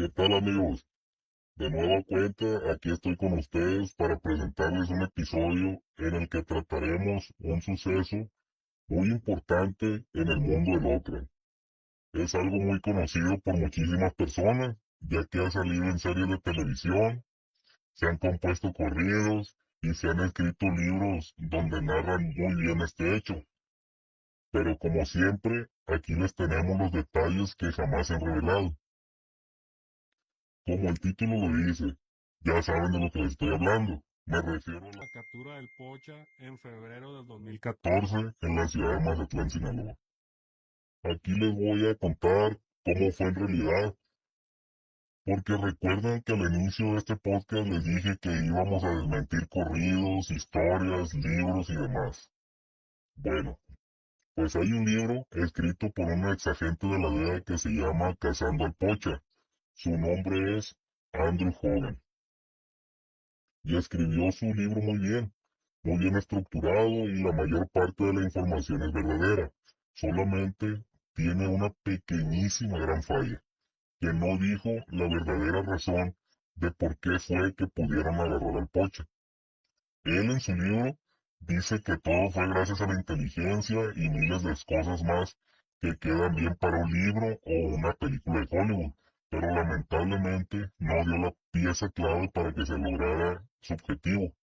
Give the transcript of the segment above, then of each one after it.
¿Qué tal, amigos? De nueva cuenta, aquí estoy con ustedes para presentarles un episodio en el que trataremos un suceso muy importante en el mundo del Lovecraft. Es algo muy conocido por muchísimas personas, ya que ha salido en series de televisión, se han compuesto corridos y se han escrito libros donde narran muy bien este hecho. Pero como siempre, aquí les tenemos los detalles que jamás se han revelado. Como el título lo dice, ya saben de lo que les estoy hablando. Me refiero a la captura del Pocha en febrero del 2014 en la ciudad de Mazatlán, Sinaloa. Aquí les voy a contar cómo fue en realidad, porque recuerden que al inicio de este podcast les dije que íbamos a desmentir corridos, historias, libros y demás. Bueno, pues hay un libro escrito por un ex agente de la DEA que se llama Cazando al Pocha. Su nombre es Andrew Hogan. Y escribió su libro muy bien estructurado y la mayor parte de la información es verdadera. Solamente tiene una pequeñísima gran falla, que no dijo la verdadera razón de por qué fue que pudieron agarrar al Pocha. Él en su libro dice que todo fue gracias a la inteligencia y miles de cosas más que quedan bien para un libro o una película de Hollywood, pero lamentablemente no dio la pieza clave para que se lograra su objetivo.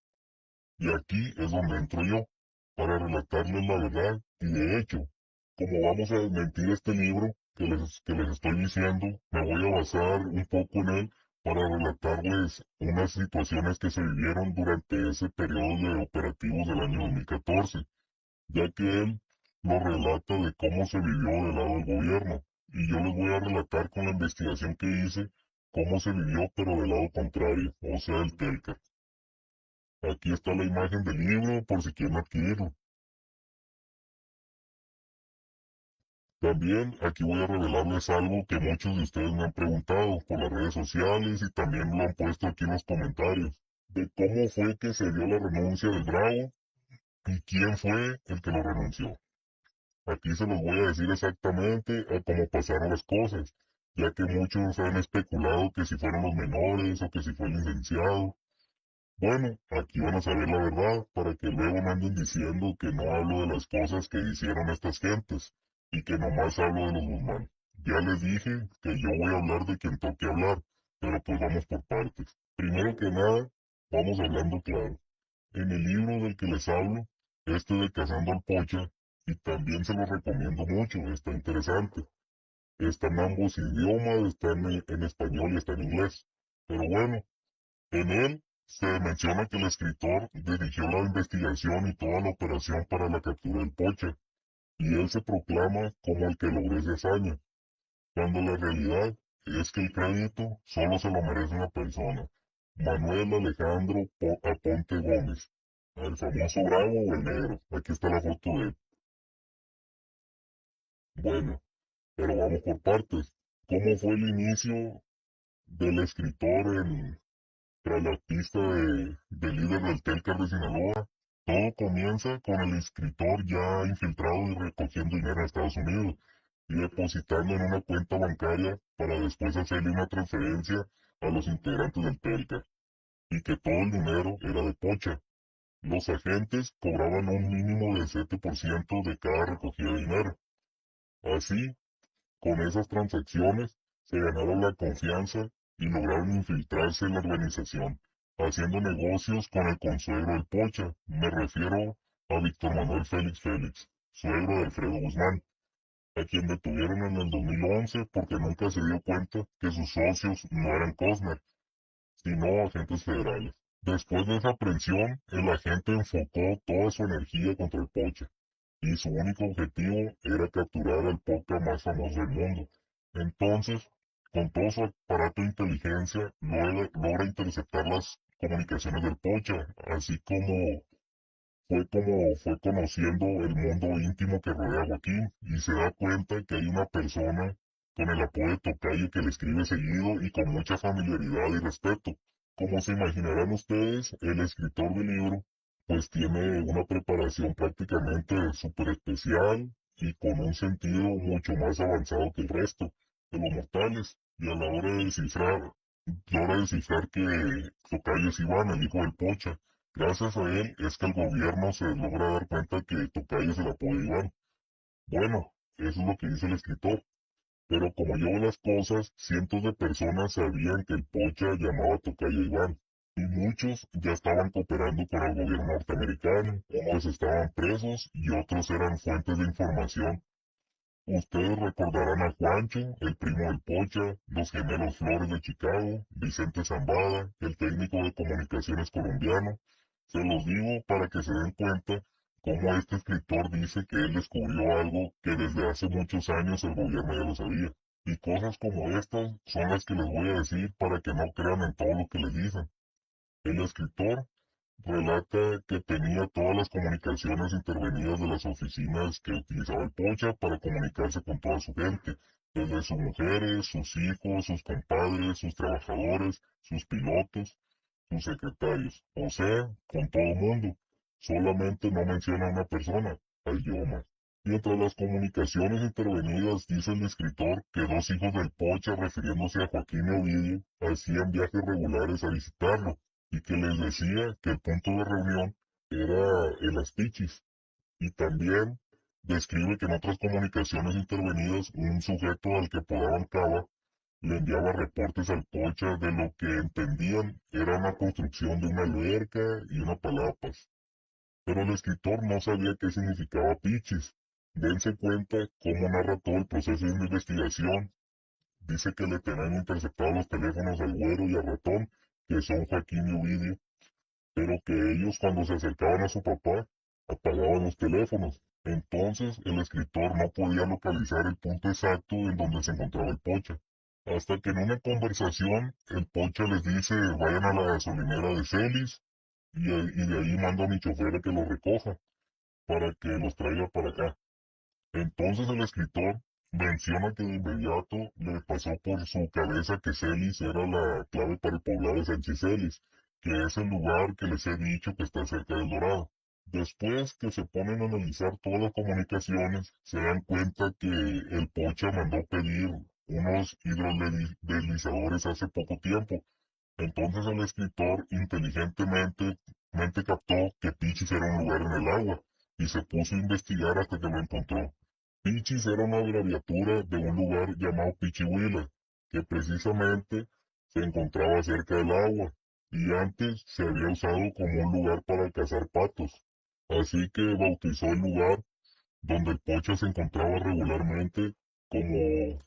Y aquí es donde entro yo, para relatarles la verdad, y de hecho, como vamos a desmentir este libro que les estoy diciendo, me voy a basar un poco en él para relatarles unas situaciones que se vivieron durante ese periodo de operativos del año 2014, ya que él lo relata de cómo se vivió del lado del gobierno, y yo les voy a relatar con la investigación que hice cómo se vivió pero del lado contrario, o sea, el Telca. Aquí está la imagen del libro por si quieren adquirirlo. También aquí voy a revelarles algo que muchos de ustedes me han preguntado por las redes sociales y también lo han puesto aquí en los comentarios, de cómo fue que se dio la renuncia del Bravo y quién fue el que lo renunció. Aquí se los voy a decir exactamente a cómo pasaron las cosas, ya que muchos han especulado que si fueron los menores o que si fue el licenciado. Bueno, aquí van a saber la verdad para que luego no anden diciendo que no hablo de las cosas que hicieron estas gentes y que nomás hablo de los Guzmán. Ya les dije que yo voy a hablar de quien toque hablar, pero pues vamos por partes. Primero que nada, vamos hablando claro. En el libro del que les hablo, este de Cazando al Pocha, y también se lo recomiendo mucho, está interesante. Está en ambos idiomas, está en español y está en inglés. Pero bueno, en él se menciona que el escritor dirigió la investigación y toda la operación para la captura del Pocha, y él se proclama como el que logró esa hazaña, cuando la realidad es que el crédito solo se lo merece una persona, Manuel Alejandro Aponte Gómez, el famoso Bravo o el Negro. Aquí está la foto de él. Bueno, pero vamos por partes. ¿Cómo fue el inicio del escritor tras la pista del líder del Telcar de Sinaloa? Todo comienza con el escritor ya infiltrado y recogiendo dinero a Estados Unidos y depositando en una cuenta bancaria para después hacerle una transferencia a los integrantes del Telcar, y que todo el dinero era de Pocha. Los agentes cobraban un mínimo del 7% de cada recogida de dinero. Así, con esas transacciones, se ganaron la confianza y lograron infiltrarse en la organización, haciendo negocios con el consuegro del Pocha. Me refiero a Víctor Manuel Félix Félix, suegro de Alfredo Guzmán, a quien detuvieron en el 2011 porque nunca se dio cuenta que sus socios no eran Cosmer, sino agentes federales. Después de esa aprehensión, el agente enfocó toda su energía contra el Pocha, y su único objetivo era capturar al Pocha más famoso del mundo. Entonces, con todo su aparato de inteligencia, logra interceptar las comunicaciones del Pocha, así como fue conociendo el mundo íntimo que rodea a Joaquín, y se da cuenta que hay una persona con el apodo de Tocayo que le escribe seguido y con mucha familiaridad y respeto. Como se imaginarán ustedes, el escritor del libro pues tiene una preparación prácticamente súper especial y con un sentido mucho más avanzado que el resto de los mortales. Y a la hora de descifrar que Tocayo es Iván, el hijo del Pocha, gracias a él es que el gobierno se logra dar cuenta que Tocayo es el apodo de Iván. Bueno, eso es lo que dice el escritor. Pero como yo veo las cosas, cientos de personas sabían que el Pocha llamaba a Tocayo Iván. Y muchos ya estaban cooperando con el gobierno norteamericano, unos estaban presos y otros eran fuentes de información. Ustedes recordarán a Juancho, el primo del Pocha, los gemelos Flores de Chicago, Vicente Zambada, el técnico de comunicaciones colombiano. Se los digo para que se den cuenta cómo este escritor dice que él descubrió algo que desde hace muchos años el gobierno ya lo sabía. Y cosas como estas son las que les voy a decir para que no crean en todo lo que les dicen. El escritor relata que tenía todas las comunicaciones intervenidas de las oficinas que utilizaba el Pocha para comunicarse con toda su gente, desde sus mujeres, sus hijos, sus compadres, sus trabajadores, sus pilotos, sus secretarios, o sea, con todo el mundo. Solamente no menciona a una persona, a Yoma. Y entre las comunicaciones intervenidas dice el escritor que dos hijos del Pocha, refiriéndose a Joaquín y Ovidio, hacían viajes regulares a visitarlo, y que les decía que el punto de reunión era el Aspichis. Y también describe que en otras comunicaciones intervenidas un sujeto al que apodaban Cava le enviaba reportes al Pocha de lo que entendían era una construcción de una alberca y una palapas. Pero el escritor no sabía qué significaba Pichis. Dense cuenta cómo narra todo el proceso de investigación. Dice que le tenían interceptados los teléfonos al Güero y a Ratón, que son Joaquín y Ovidio, pero que ellos cuando se acercaban a su papá apagaban los teléfonos. Entonces el escritor no podía localizar el punto exacto en donde se encontraba el Pocha. Hasta que en una conversación el Pocha les dice vayan a la gasolinera de Celis y de ahí manda a mi chofer a que los recoja para que los traiga para acá. Entonces el escritor menciona que de inmediato le pasó por su cabeza que Celis era la clave para el poblado de Sánchez Celis, que es el lugar que les he dicho que está cerca del Dorado. Después que se ponen a analizar todas las comunicaciones, se dan cuenta que el Pocha mandó pedir unos hidrodeslizadores hace poco tiempo. Entonces el escritor inteligentemente captó que Pichis era un lugar en el agua y se puso a investigar hasta que lo encontró. Pichis era una abreviatura de un lugar llamado Pichihuila, que precisamente se encontraba cerca del agua y antes se había usado como un lugar para cazar patos. Así que bautizó el lugar donde el Pocha se encontraba regularmente como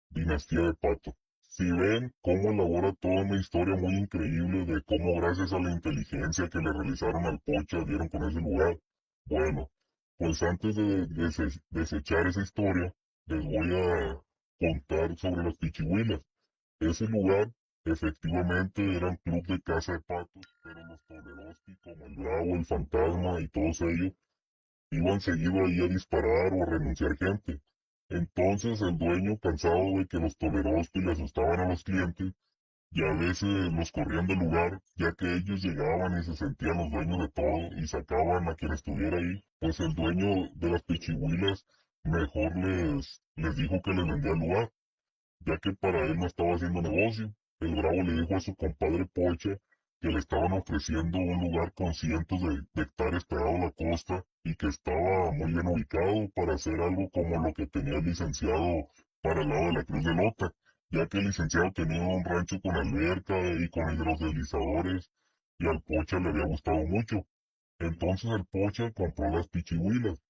Dinastía de Pato. Si ven cómo elabora toda una historia muy increíble de cómo gracias a la inteligencia que le realizaron al Pocha dieron con ese lugar. Bueno, pues antes de desechar esa historia, les voy a contar sobre las Pichihuilas. Ese lugar efectivamente era un club de caza de patos, pero los Toleroski como el Bravo, el Fantasma y todos ellos iban seguido ahí a disparar o a renunciar gente. Entonces el dueño, cansado de que los tolerosos le asustaban a los clientes, ya a veces los corrían del lugar, ya que ellos llegaban y se sentían los dueños de todo y sacaban a quien estuviera ahí, pues el dueño de las pichihuilas mejor les dijo que les vendía el lugar, ya que para él no estaba haciendo negocio. El Bravo le dijo a su compadre Pocha que le estaban ofreciendo un lugar con cientos de hectáreas pegado a la costa y que estaba muy bien ubicado para hacer algo como lo que tenía el licenciado para el lado de la Cruz de Lota, ya que el licenciado tenía un rancho con alberca y con hidrodeslizadores y al Pocha le había gustado mucho. Entonces el Pocha compró las pichihuilas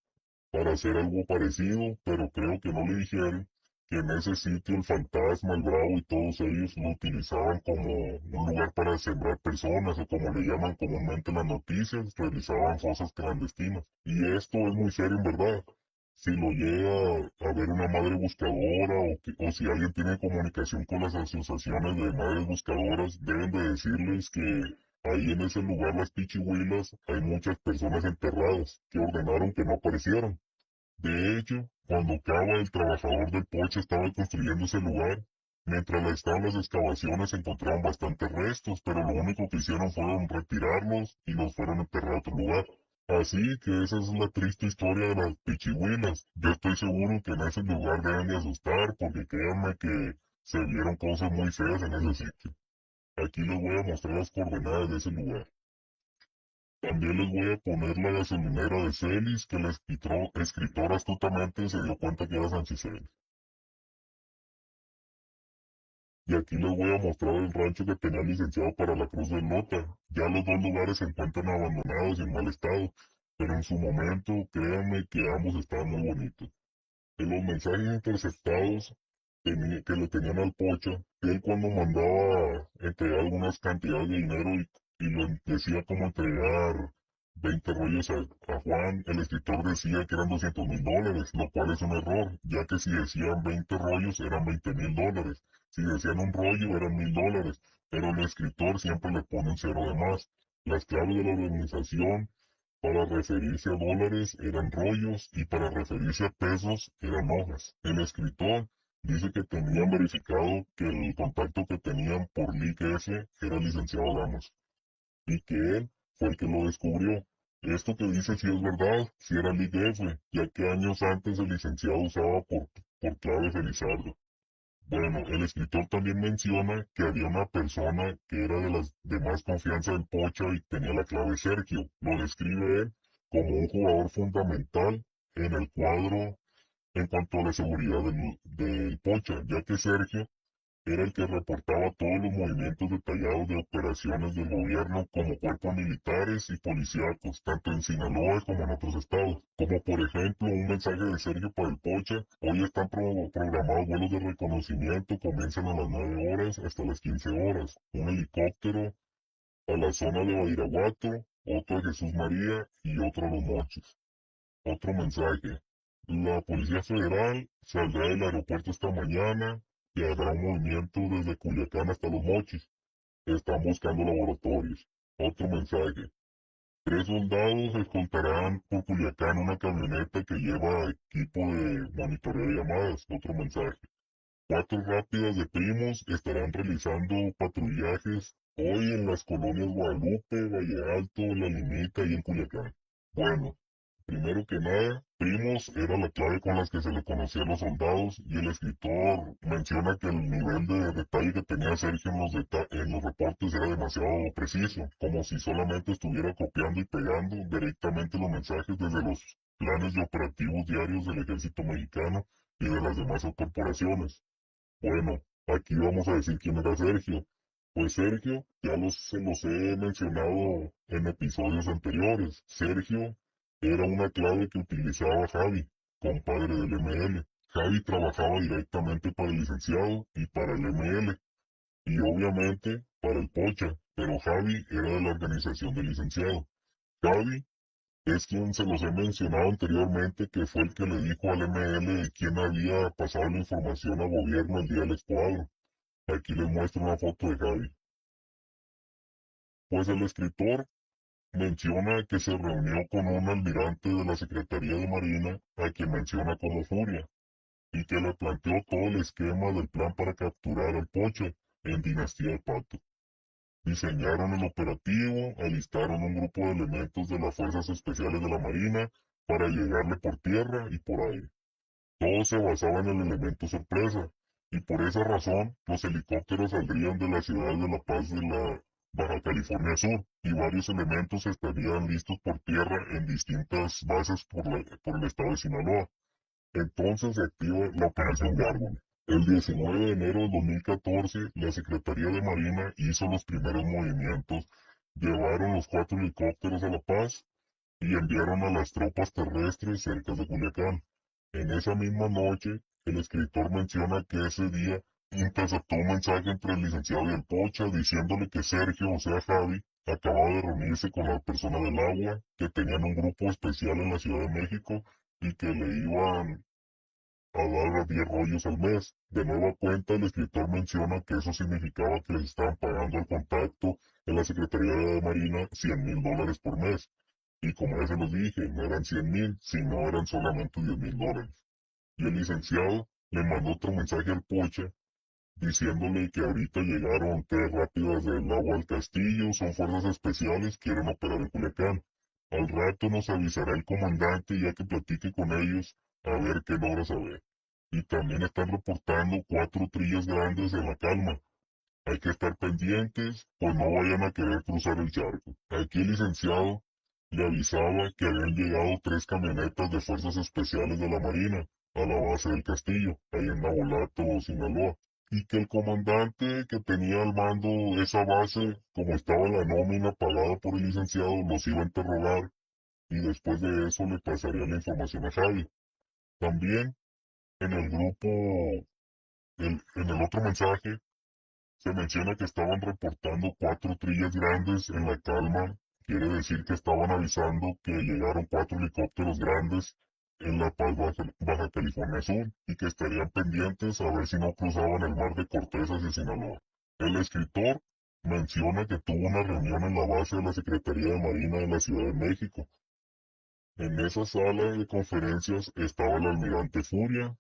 para hacer algo parecido, pero creo que no le dijeron que en ese sitio el fantasma, el bravo y todos ellos lo utilizaban como un lugar para sembrar personas o como le llaman comúnmente en las noticias, realizaban fosas clandestinas. Y esto es muy serio en verdad. Si lo llega a ver una madre buscadora o si alguien tiene comunicación con las asociaciones de madres buscadoras, deben de decirles que ahí en ese lugar, las Pichihuilas, hay muchas personas enterradas que ordenaron que no aparecieran. De hecho, cuando Cava, el trabajador del Pocho, estaba construyendo ese lugar, mientras estaban las excavaciones se encontraron bastantes restos, pero lo único que hicieron fueron retirarlos y los fueron a enterrar a otro lugar. Así que esa es la triste historia de las Pichihuilas. Yo estoy seguro que en ese lugar deben de asustar, porque créanme que se vieron cosas muy feas en ese sitio. Aquí les voy a mostrar las coordenadas de ese lugar. También les voy a poner la gasolinera de Celis, que el escritor astutamente se dio cuenta que era Sánchez Celis. Y aquí les voy a mostrar el rancho que tenía licenciado para la Cruz del Nota. Ya los dos lugares se encuentran abandonados y en mal estado, pero en su momento, créanme que ambos estaban muy bonitos. En los mensajes interceptados que le tenían al Pocha, él cuando mandaba entregar algunas cantidades de dinero y lo decía como entregar 20 rollos a Juan, el escritor decía que eran $200,000, lo cual es un error, ya que si decían 20 rollos eran $20,000, si decían un rollo eran $1,000, pero el escritor siempre le pone un cero de más. Las claves de la organización para referirse a dólares eran rollos y para referirse a pesos eran hojas. El escritor dice que tenían verificado que el contacto que tenían por LIC era el licenciado Damas y que él fue el que lo descubrió. Esto que dice si es verdad, si era LIC, ya que años antes el licenciado usaba por clave Felizardo. Bueno, el escritor también menciona que había una persona que era de las de más confianza del Pocha y tenía la clave Sergio. Lo describe él como un jugador fundamental en el cuadro en cuanto a la seguridad del Pocha, ya que Sergio era el que reportaba todos los movimientos detallados de operaciones del gobierno como cuerpos militares y policíacos, tanto en Sinaloa como en otros estados. Como por ejemplo un mensaje de Sergio para el Pocha: hoy están programados vuelos de reconocimiento, comienzan a las 9 horas hasta las 15 horas. Un helicóptero a la zona de Badiraguato, otro a Jesús María y otro a Los Mochis. Otro mensaje: la Policía Federal saldrá del aeropuerto esta mañana y hará un movimiento desde Culiacán hasta Los Mochis. Están buscando laboratorios. Otro mensaje: 3 soldados escoltarán por Culiacán una camioneta que lleva equipo de monitoreo de llamadas. Otro mensaje: 4 rápidas de primos estarán realizando patrullajes hoy en las colonias Guadalupe, Valle Alto, La Limita y en Culiacán. Bueno, primero que nada, primos era la clave con las que se le conocía a los soldados y el escritor menciona que el nivel de detalle que tenía Sergio en los reportes era demasiado preciso, como si solamente estuviera copiando y pegando directamente los mensajes desde los planes de operativos diarios del ejército mexicano y de las demás corporaciones. Bueno, aquí vamos a decir quién era Sergio. Pues Sergio, se los he mencionado en episodios anteriores. Sergio era una clave que utilizaba Javi, compadre del ML. Javi trabajaba directamente para el licenciado y para el ML, y obviamente para el Pocha, pero Javi era de la organización del licenciado. Javi es quien se los he mencionado anteriormente, que fue el que le dijo al ML quién había pasado la información al gobierno el día del escuadro. Aquí les muestro una foto de Javi. Pues el escritor menciona que se reunió con un almirante de la Secretaría de Marina, a quien menciona como Furia, y que le planteó todo el esquema del plan para capturar al Poche en Dinastía del Pato. Diseñaron el operativo, alistaron un grupo de elementos de las Fuerzas Especiales de la Marina para llegarle por tierra y por aire. Todo se basaba en el elemento sorpresa, y por esa razón los helicópteros saldrían de la ciudad de La Paz de la Baja California Sur, y varios elementos estarían listos por tierra en distintas bases por el estado de Sinaloa. Entonces se activa la Operación Garden. El 19 de enero de 2014, la Secretaría de Marina hizo los primeros movimientos, llevaron los 4 helicópteros a La Paz y enviaron a las tropas terrestres cerca de Culiacán. En esa misma noche, el escritor menciona que ese día interceptó un mensaje entre el licenciado y el Pocha diciéndole que Sergio, o sea Javi, acababa de reunirse con la persona del agua, que tenían un grupo especial en la Ciudad de México y que le iban a dar 10 rollos al mes. De nueva cuenta, el escritor menciona que eso significaba que les estaban pagando al contacto en la Secretaría de Marina $100,000 por mes. Y como ya se los dije, no eran 100,000, sino eran solamente $10,000. Y el licenciado le mandó otro mensaje al Pocha diciéndole que ahorita llegaron 3 rápidas del agua al castillo, son fuerzas especiales, quieren operar en Culiacán. Al rato nos avisará el comandante ya que platique con ellos a ver qué logra saber. y también están reportando 4 trillas grandes en la calma. Hay que estar pendientes, pues no vayan a querer cruzar el charco. Aquí el licenciado le avisaba que habían llegado 3 camionetas de fuerzas especiales de la Marina a la base del castillo, ahí en Navolato, Sinaloa, y que el comandante que tenía al mando esa base, como estaba la nómina pagada por el licenciado, los iba a interrogar y después de eso le pasaría la información a Javi. También en el grupo, en el otro mensaje, se menciona que estaban reportando 4 trillas grandes en la calma. Quiere decir que estaban avisando que llegaron 4 helicópteros grandes en La Paz, Baja California Sur, y que estarían pendientes a ver si no cruzaban el mar de Cortés hacia Sinaloa. El escritor menciona que tuvo una reunión en la base de la Secretaría de Marina de la Ciudad de México. En esa sala de conferencias estaba el almirante Furia,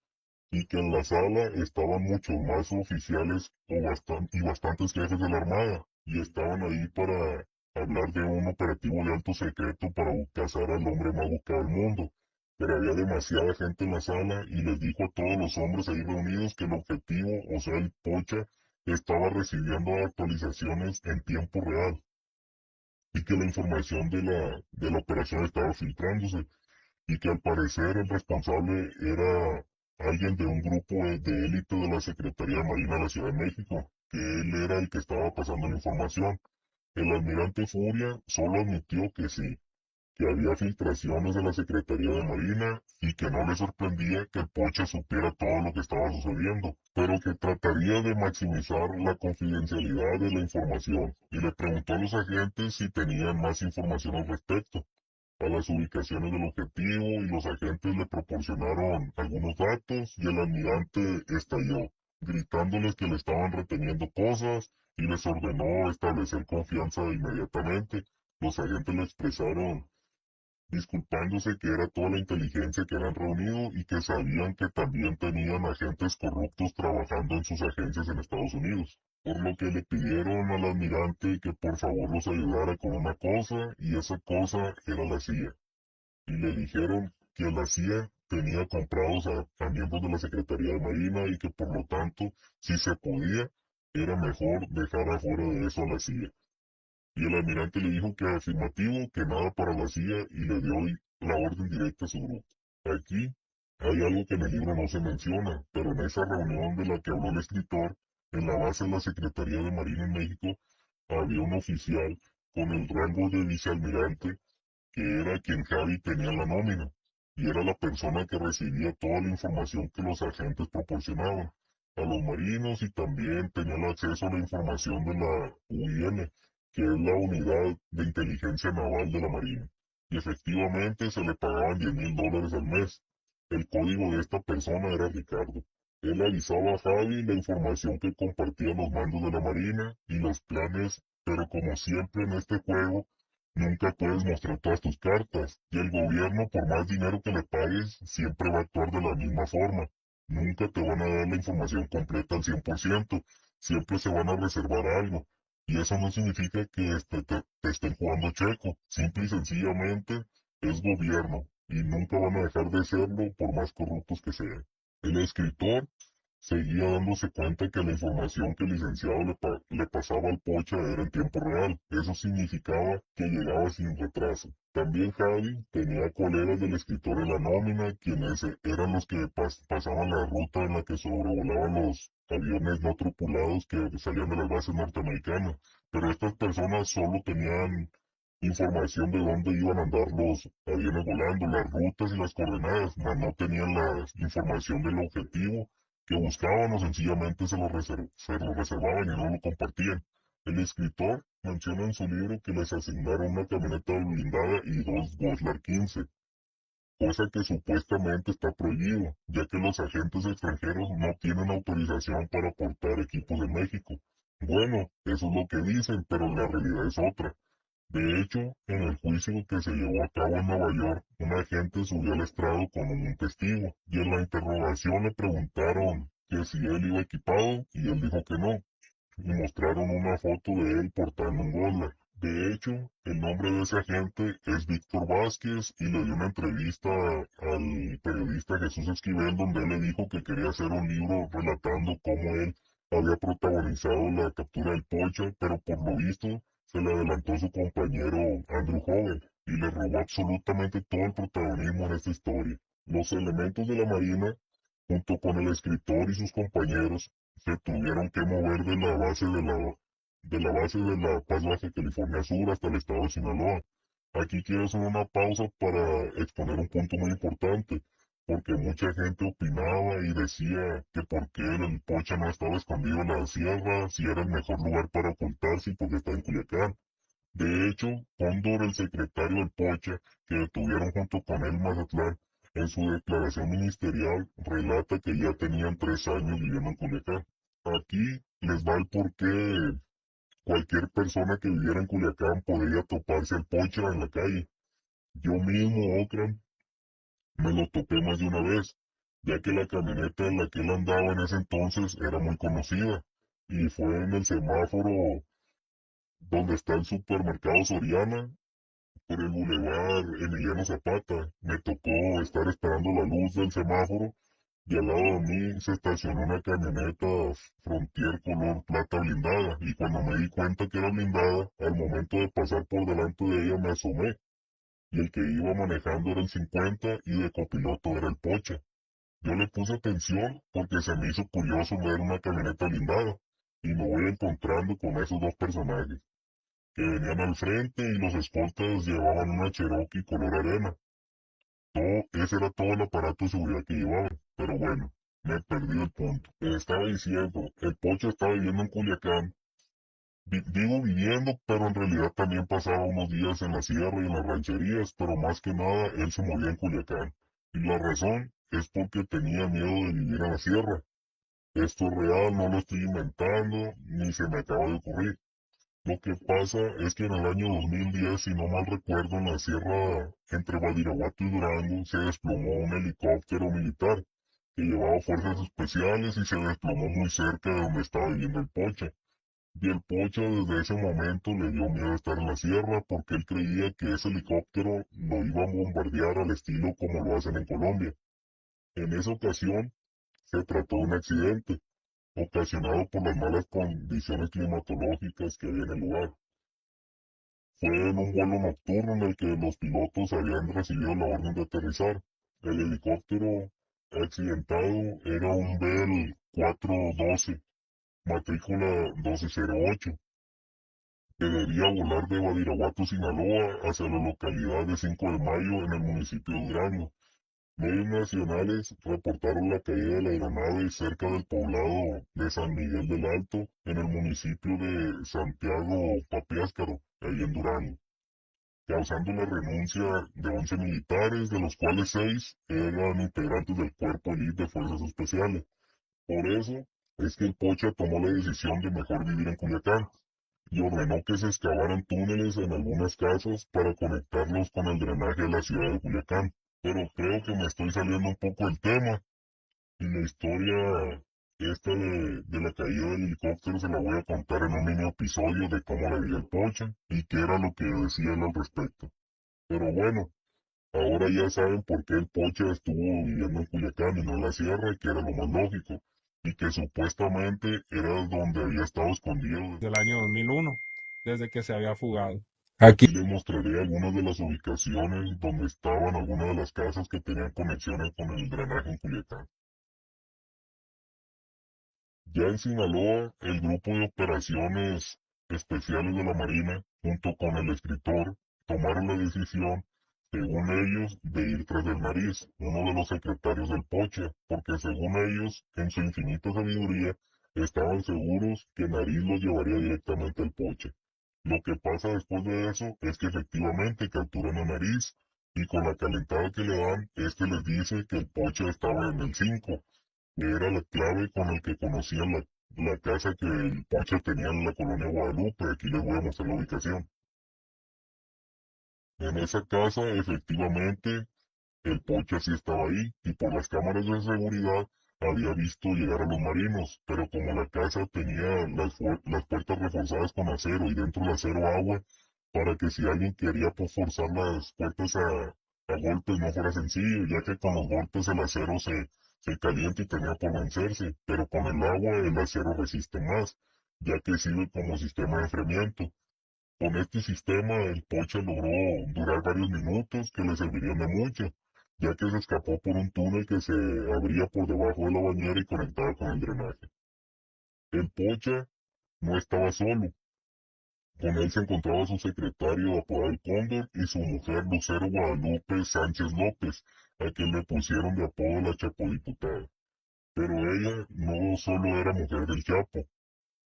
y que en la sala estaban muchos más oficiales y bastantes jefes de la Armada, y estaban ahí para hablar de un operativo de alto secreto para cazar al hombre más buscado del mundo. Pero había demasiada gente en la sala y les dijo a todos los hombres ahí reunidos que el objetivo, o sea, el Pocha, estaba recibiendo actualizaciones en tiempo real y que la información de la operación estaba filtrándose y que al parecer el responsable era alguien de un grupo de élite de la Secretaría de Marina de la Ciudad de México, que él era el que estaba pasando la información. El almirante Furia solo admitió que sí, que había filtraciones de la Secretaría de Marina y que no le sorprendía que el Pocha supiera todo lo que estaba sucediendo, pero que trataría de maximizar la confidencialidad de la información y le preguntó a los agentes si tenían más información al respecto a las ubicaciones del objetivo y los agentes le proporcionaron algunos datos y el almirante estalló, gritándoles que le estaban reteniendo cosas y les ordenó establecer confianza inmediatamente. Los agentes le expresaron disculpándose que era toda la inteligencia que habían reunido y que sabían que también tenían agentes corruptos trabajando en sus agencias en Estados Unidos, por lo que le pidieron al almirante que por favor los ayudara con una cosa y esa cosa era la CIA, y le dijeron que la CIA tenía comprados a miembros de la Secretaría de Marina y que por lo tanto, si se podía, era mejor dejar afuera de eso a la CIA. Y el almirante le dijo que afirmativo, que nada para la CIA y le dio la orden directa a su grupo. Aquí hay algo que en el libro no se menciona, pero en esa reunión de la que habló el escritor, en la base de la Secretaría de Marina en México, había un oficial con el rango de vicealmirante que era quien Javi tenía en la nómina, y era la persona que recibía toda la información que los agentes proporcionaban a los marinos y también tenía el acceso a la información de la UIN, que es la Unidad de Inteligencia Naval de la Marina. Y efectivamente se le pagaban $10,000 al mes. El código de esta persona era Ricardo. Él avisaba a Javi la información que compartían los mandos de la Marina y los planes, pero como siempre en este juego, nunca puedes mostrar todas tus cartas, y el gobierno, por más dinero que le pagues, siempre va a actuar de la misma forma. Nunca te van a dar la información completa al 100%, siempre se van a reservar algo. Y eso no significa que te estén jugando checo, simple y sencillamente es gobierno, y nunca van a dejar de serlo por más corruptos que sean. El escritor seguía dándose cuenta que la información que el licenciado le pasaba al Pocha era en tiempo real. Eso significaba que llegaba sin retraso. También Javi tenía colegas del escritor en la nómina, quienes eran los que pasaban la ruta en la que sobrevolaban los aviones no tripulados que salían de las bases norteamericanas. Pero estas personas solo tenían información de dónde iban a andar los aviones volando, las rutas y las coordenadas, mas no tenían la información del objetivo que buscaban o sencillamente se lo reservaban y no lo compartían. El escritor menciona en su libro que les asignaron una camioneta blindada y 2 Goslar 15, cosa que supuestamente está prohibido, ya que los agentes extranjeros no tienen autorización para portar equipos en México. Bueno, eso es lo que dicen, pero la realidad es otra. De hecho, en el juicio que se llevó a cabo en Nueva York, un agente subió al estrado con un testigo, y en la interrogación le preguntaron que si él iba equipado, y él dijo que no, y mostraron una foto de él portando un Goslar. De hecho, el nombre de ese agente es Víctor Vázquez y le dio una entrevista al periodista Jesús Esquivel donde él le dijo que quería hacer un libro relatando cómo él había protagonizado la captura del Pocha, pero por lo visto se le adelantó su compañero Andrew Howell y le robó absolutamente todo el protagonismo en esta historia. Los elementos de la Marina, junto con el escritor y sus compañeros, se tuvieron que mover de la Paz Baja California Sur hasta el estado de Sinaloa. Aquí quiero hacer una pausa para exponer un punto muy importante, porque mucha gente opinaba y decía que por qué el Pocha no estaba escondido en la sierra, si era el mejor lugar para ocultarse y porque está en Culiacán. De hecho, Cóndor, el secretario del Pocha, que detuvieron junto con él en Mazatlán, en su declaración ministerial relata que ya tenían 3 años viviendo en Culiacán. Aquí les va el porqué. Cualquier persona que viviera en Culiacán podría toparse al Pocha en la calle. Yo mismo, Ocran, me lo topé más de una vez, ya que la camioneta en la que él andaba en ese entonces era muy conocida, y fue en el semáforo donde está el supermercado Soriana, por el bulevar Emiliano Zapata. Me tocó estar esperando la luz del semáforo, y al lado de mí se estacionó una camioneta Frontier color plata blindada, y cuando me di cuenta que era blindada, al momento de pasar por delante de ella me asomé, y el que iba manejando era el 50 y de copiloto era el Pocha. Yo le puse atención porque se me hizo curioso ver una camioneta blindada, y me voy encontrando con esos dos personajes, que venían al frente y los escoltas llevaban una Cherokee color arena. Ese era todo el aparato de seguridad que llevaban. Pero bueno, me perdí el punto. Estaba diciendo, el Pocho estaba viviendo en Culiacán. Digo viviendo, pero en realidad también pasaba unos días en la sierra y en las rancherías, pero más que nada él se movía en Culiacán. Y la razón es porque tenía miedo de vivir en la sierra. Esto es real, no lo estoy inventando, ni se me acaba de ocurrir. Lo que pasa es que en el año 2010, si no mal recuerdo, en la sierra entre Badiraguato y Durango se desplomó un helicóptero militar que llevaba fuerzas especiales y se desplomó muy cerca de donde estaba viviendo el Pocha. Y el Pocha desde ese momento le dio miedo estar en la sierra porque él creía que ese helicóptero lo iba a bombardear al estilo como lo hacen en Colombia. En esa ocasión se trató de un accidente ocasionado por las malas condiciones climatológicas que había en el lugar. Fue en un vuelo nocturno en el que los pilotos habían recibido la orden de aterrizar. El helicóptero accidentado era un Bell 412, matrícula 1208, que debía volar de Badiraguato, Sinaloa, hacia la localidad de 5 de Mayo en el municipio de Durango. Medios nacionales reportaron la caída de la aeronave cerca del poblado de San Miguel del Alto, en el municipio de Santiago Papiáscaro, ahí en Durango, causando la renuncia de 11 militares, de los cuales 6 eran integrantes del Cuerpo Elite de Fuerzas Especiales. Por eso es que el Pocha tomó la decisión de mejor vivir en Culiacán y ordenó que se excavaran túneles en algunas casas para conectarlos con el drenaje de la ciudad de Culiacán. Pero creo que me estoy saliendo un poco del tema, y la historia esta de la caída del helicóptero se la voy a contar en un mini episodio de cómo la vio el Pocha y qué era lo que decía él al respecto. Pero bueno, ahora ya saben por qué el Pocha estuvo viviendo en Culiacán y no en la sierra, y que era lo más lógico, y que supuestamente era donde había estado escondido desde el año 2001, desde que se había fugado. Aquí les mostraré algunas de las ubicaciones donde estaban algunas de las casas que tenían conexiones con el drenaje en Culiacán. Ya en Sinaloa, el grupo de operaciones especiales de la Marina, junto con el escritor, tomaron la decisión, según ellos, de ir tras el Nariz, uno de los secretarios del Pocha, porque según ellos, en su infinita sabiduría, estaban seguros que Nariz los llevaría directamente al Pocha. Lo que pasa después de eso es que efectivamente capturan a Nariz, y con la calentada que le dan, este les dice que el Pocha estaba en el 5, que era la clave con el que conocían la casa que el Pocha tenía en la colonia Guadalupe. Aquí les voy a mostrar la ubicación. En esa casa, efectivamente, el Pocha sí estaba ahí, y por las cámaras de seguridad había visto llegar a los marinos, pero como la casa tenía las puertas reforzadas con acero y dentro del acero agua, para que si alguien quería pues, forzar las puertas a golpes no fuera sencillo, ya que con los golpes el acero se calienta y tenía por vencerse, pero con el agua el acero resiste más, ya que sirve como sistema de enfriamiento. Con este sistema el Pocha logró durar varios minutos que le servirían de mucho, ya que se escapó por un túnel que se abría por debajo de la bañera y conectaba con el drenaje. El Pocha no estaba solo, con él se encontraba su secretario apodado el Cóndor y su mujer Lucero Guadalupe Sánchez López, a quien le pusieron de apodo la Chapodiputada. Pero ella no solo era mujer del Chapo,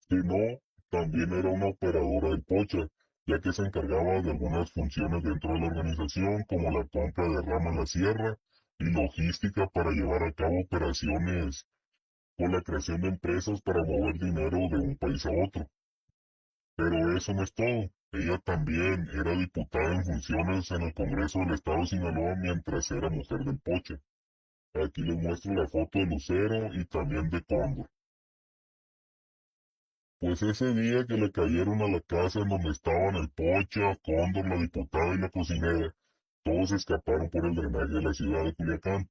sino también era una operadora del Pocha, ya que se encargaba de algunas funciones dentro de la organización, como la compra de rama en la sierra y logística para llevar a cabo operaciones con la creación de empresas para mover dinero de un país a otro. Pero eso no es todo. Ella también era diputada en funciones en el Congreso del Estado de Sinaloa mientras era mujer del Pocha. Aquí les muestro la foto de Lucero y también de Cóndor. Pues ese día que le cayeron a la casa en donde estaban el Pocha, Cóndor, la diputada y la cocinera, todos escaparon por el drenaje de la ciudad de Culiacán.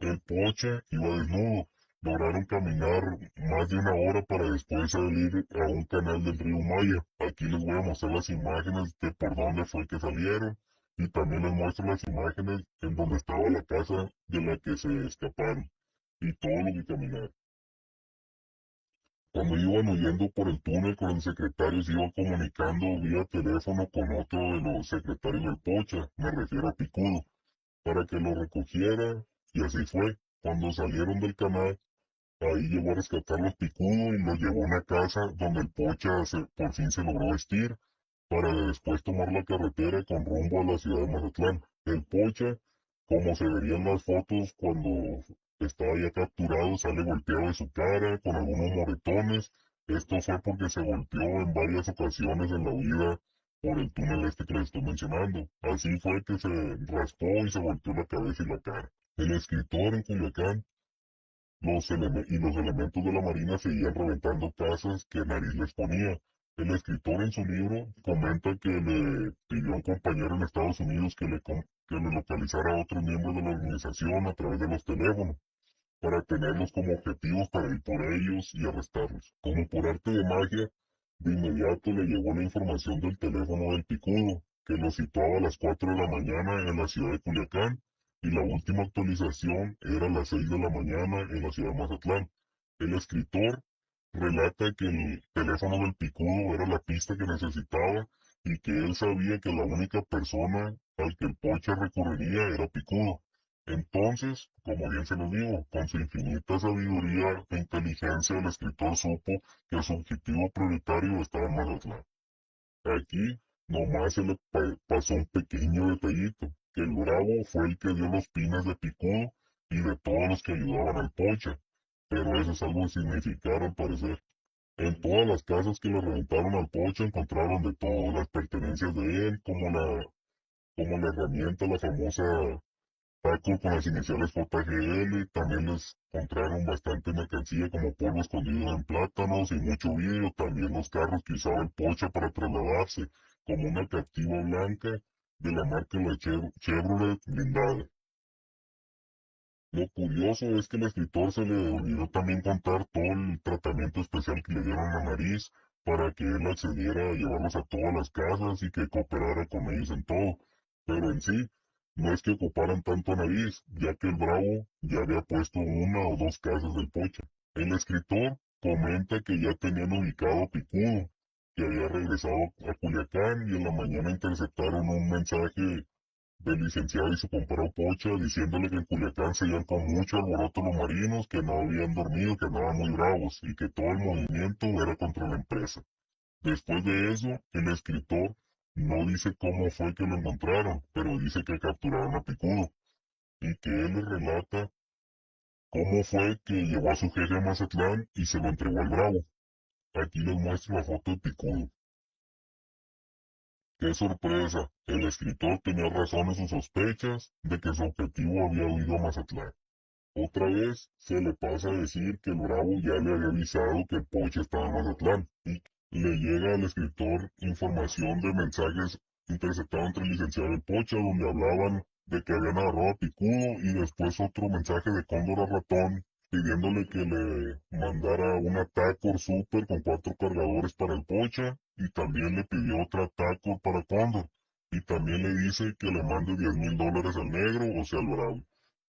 El Pocha iba desnudo. Lograron caminar más de una hora para después salir a un canal del río Maya. Aquí les voy a mostrar las imágenes de por dónde fue que salieron y también les muestro las imágenes en donde estaba la casa de la que se escaparon y todo lo que caminaron. Cuando iban huyendo por el túnel con el secretario se iba comunicando vía teléfono con otro de los secretarios del Pocha, me refiero a Picudo, para que lo recogiera y así fue. Cuando salieron del canal, ahí llegó a rescatarlos Picudo y los llevó a una casa donde el Pocha por fin se logró vestir para después tomar la carretera con rumbo a la ciudad de Mazatlán. El Pocha, como se verían las fotos cuando estaba ya capturado, sale golpeado de su cara, con algunos moretones. Esto fue porque se golpeó en varias ocasiones en la huida por el túnel este que les estoy mencionando. Así fue que se raspó y se golpeó la cabeza y la cara. El escritor en Culiacán los elementos de la Marina seguían reventando casas que Nariz les ponía. El escritor en su libro comenta que le pidió a un compañero en Estados Unidos que le localizara a otros miembros de la organización a través de los teléfonos, para tenerlos como objetivos para ir por ellos y arrestarlos. Como por arte de magia, de inmediato le llegó la información del teléfono del Picudo, que lo situaba a las 4 de la mañana en la ciudad de Culiacán, y la última actualización era a las 6 de la mañana en la ciudad de Mazatlán. El escritor relata que el teléfono del Picudo era la pista que necesitaba y que él sabía que la única persona al que el Pocha recurriría era Picudo. Entonces, como bien se lo digo, con su infinita sabiduría e inteligencia el escritor supo que su objetivo prioritario estaba en Mazatlán. Aquí nomás se le pasó un pequeño detallito, que el Bravo fue el que dio los pines de Picudo y de todos los que ayudaban al Pocha, pero eso es algo insignificante al parecer. En todas las casas que le reventaron al Pocha encontraron de todo, las pertenencias de él, como la herramienta, la famosa Paco con las iniciales JGL, también les encontraron bastante mercancía como polvo escondido en plátanos y mucho vidrio, también los carros que usaba el Pocha para trasladarse, como una Captiva blanca de la marca la Chevrolet blindada. Lo curioso es que al escritor se le olvidó también contar todo el tratamiento especial que le dieron a Nariz para que él accediera a llevarlos a todas las casas y que cooperara con ellos en todo. Pero en sí, no es que ocuparan tanto a Nariz, ya que el Bravo ya había puesto una o dos casas del Pocha. El escritor comenta que ya tenían ubicado a Picudo, que había regresado a Culiacán y en la mañana interceptaron un mensaje del licenciado y su compadre Pocha, diciéndole que en Culiacán se iban con mucho alboroto los marinos, que no habían dormido, que andaban muy bravos y que todo el movimiento era contra la empresa. Después de eso, el escritor no dice cómo fue que lo encontraron, pero dice que capturaron a Picudo y que él le relata cómo fue que llevó a su jefe a Mazatlán y se lo entregó al Bravo. Aquí les muestro la foto de Picudo. ¡Qué sorpresa! El escritor tenía razón en sus sospechas de que su objetivo había huido a Mazatlán. Otra vez se le pasa a decir que el Bravo ya le había avisado que el Pocha estaba en Mazatlán y le llega al escritor información de mensajes interceptados entre el licenciado y el Pocha, donde hablaban de que habían agarrado a Picudo y después otro mensaje de Cóndor a Ratón pidiéndole que le mandara una Tacor Super con 4 cargadores para el Pocha y también le pidió otra Tacor para Cóndor y también le dice que le mande $10,000 al negro, o sea, al Bravo.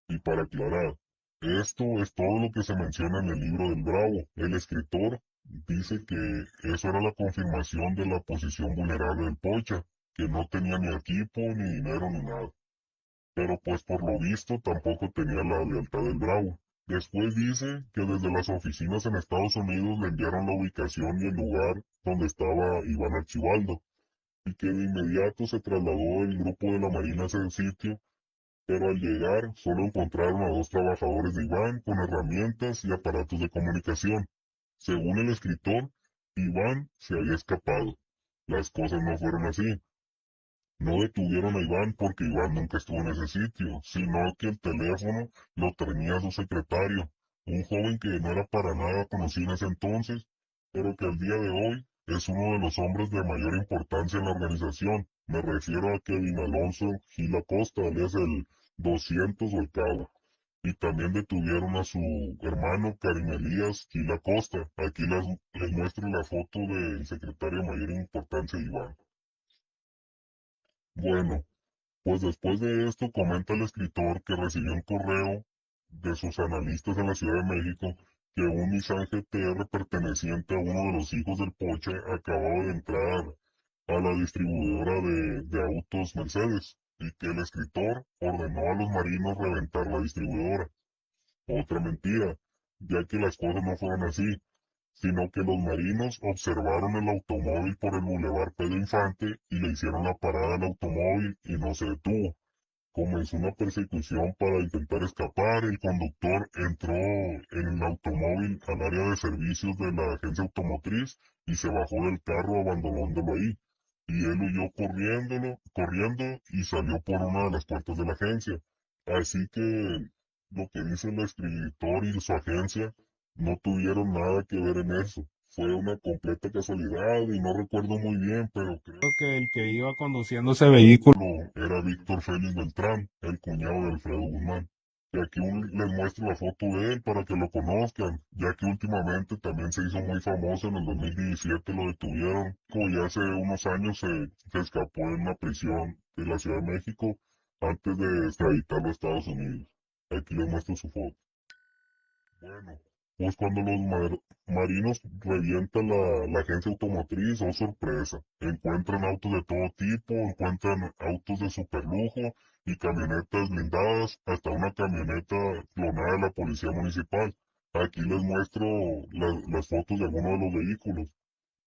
Y para aclarar, esto es todo lo que se menciona en el libro del Bravo. El escritor dice que eso era la confirmación de la posición vulnerable del Pocha, que no tenía ni equipo, ni dinero, ni nada. Pero pues por lo visto tampoco tenía la lealtad del Bravo. Después dice que desde las oficinas en Estados Unidos le enviaron la ubicación y el lugar donde estaba Iván Archibaldo, y que de inmediato se trasladó el grupo de la Marina a ese sitio, pero al llegar solo encontraron a 2 trabajadores de Iván con herramientas y aparatos de comunicación. Según el escritor, Iván se había escapado. Las cosas no fueron así. No detuvieron a Iván porque Iván nunca estuvo en ese sitio, sino que el teléfono lo tenía su secretario, un joven que no era para nada conocido en ese entonces, pero que al día de hoy es uno de los hombres de mayor importancia en la organización. Me refiero a Kevin Alonso Gil Acosta, alias el 200 o el Cabo. Y también detuvieron a su hermano Karim Elías Gil Acosta. Aquí les muestro la foto del secretario de mayor importancia de Iván. Bueno, pues después de esto comenta el escritor que recibió un correo de sus analistas en la Ciudad de México que un Nissan GTR perteneciente a uno de los hijos del Poche acababa de entrar a la distribuidora de autos Mercedes y que el escritor ordenó a los marinos reventar la distribuidora. Otra mentira, ya que las cosas no fueron así, sino que los marinos observaron el automóvil por el Boulevard Pedro Infante y le hicieron la parada al automóvil y no se detuvo. Comenzó una persecución para intentar escapar. El conductor entró en el automóvil al área de servicios de la agencia automotriz y se bajó del carro abandonándolo ahí. Y él huyó corriendo y salió por una de las puertas de la agencia. Así que lo que dice el escritor y su agencia no tuvieron nada que ver en eso. Fue una completa casualidad y no recuerdo muy bien, pero creo que el que iba conduciendo ese vehículo era Víctor Félix Beltrán, el cuñado de Alfredo Guzmán. Y aquí les muestro la foto de él para que lo conozcan, ya que últimamente también se hizo muy famoso. En el 2017 lo detuvieron, como ya hace unos años se escapó en una prisión de la Ciudad de México antes de extraditarlo a Estados Unidos. Aquí les muestro su foto. Bueno, pues cuando los marinos revientan la agencia automotriz, oh sorpresa, encuentran autos de todo tipo, encuentran autos de superlujo y camionetas blindadas, hasta una camioneta clonada de la policía municipal. Aquí les muestro las fotos de algunos de los vehículos.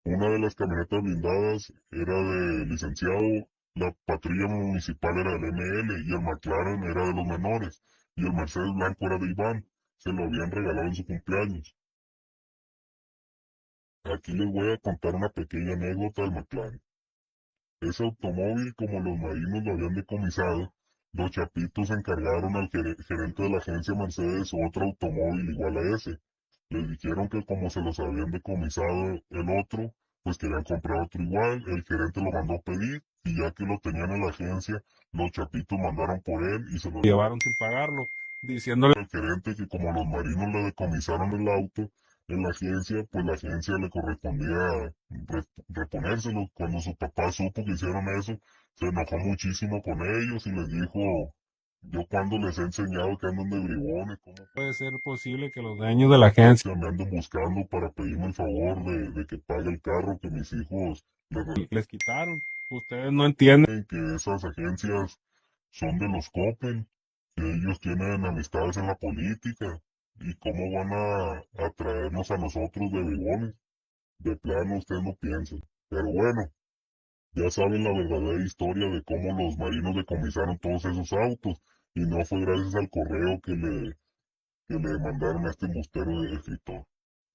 Una de las camionetas blindadas era de licenciado, la patrulla municipal era del ML y el McLaren era de los menores, y el Mercedes blanco era de Iván. Se lo habían regalado en su cumpleaños. Aquí les voy a contar una pequeña anécdota del McLaren. Ese automóvil, como los marinos lo habían decomisado, los chapitos encargaron al gerente de la agencia Mercedes otro automóvil igual a ese. Les dijeron que como se los habían decomisado el otro, pues querían comprar otro igual. El gerente lo mandó a pedir y ya que lo tenían en la agencia, los chapitos mandaron por él y se lo llevaron sin pagarlo, diciéndole al gerente que como los marinos le decomisaron el auto en la agencia, pues la agencia le correspondía reponérselo. Cuando su papá supo que hicieron eso, se enojó muchísimo con ellos y les dijo, yo cuando les he enseñado que andan de bribones, ¿cómo puede ser posible que los dueños de la agencia me anden buscando para pedirme el favor de que pague el carro que mis hijos les quitaron? Ustedes no entienden que esas agencias son de los Coppel, que ellos tienen amistades en la política, y cómo van a traernos a nosotros de bribones. De plano ustedes no piensan. Pero bueno, ya saben la verdadera historia de cómo los marinos decomisaron todos esos autos, y no fue gracias al correo que le mandaron a este embustero del escritor.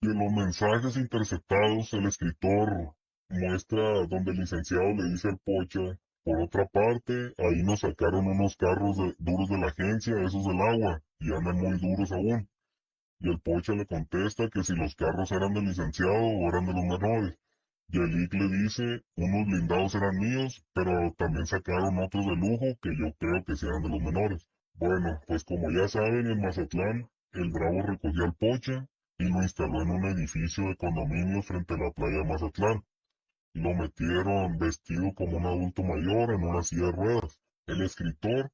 Y en los mensajes interceptados, el escritor muestra donde el licenciado le dice al Pocha, por otra parte, ahí nos sacaron unos carros duros de la agencia, esos del agua, y andan muy duros aún. Y el Pocha le contesta que si los carros eran del licenciado o eran de los menores. Yelik le dice, unos blindados eran míos, pero también sacaron otros de lujo que yo creo que sí eran de los menores. Bueno, pues como ya saben, en Mazatlán, el Bravo recogió al Pocha y lo instaló en un edificio de condominio frente a la playa de Mazatlán. Lo metieron vestido como un adulto mayor en una silla de ruedas. El escritor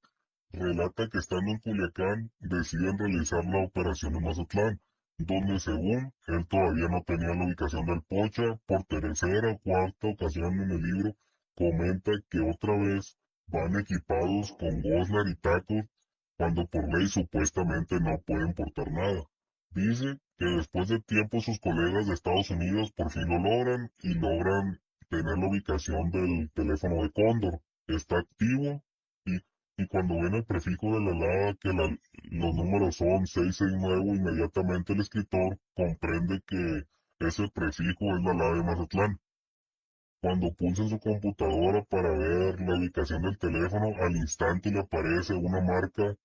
relata que estando en Culiacán deciden realizar la operación en Mazatlán, donde según él todavía no tenía la ubicación del Pocha, por tercera o cuarta ocasión en el libro comenta que otra vez van equipados con Goslar y tacos cuando por ley supuestamente no pueden portar nada. Dice que después de tiempo sus colegas de Estados Unidos por fin lo logran y logran tener la ubicación del teléfono de Cóndor. Está activo y, y cuando ven el prefijo de la alada que los números son 669, inmediatamente el escritor comprende que ese prefijo es la alada de Mazatlán. Cuando pulsa en su computadora para ver la ubicación del teléfono, al instante le aparece una marca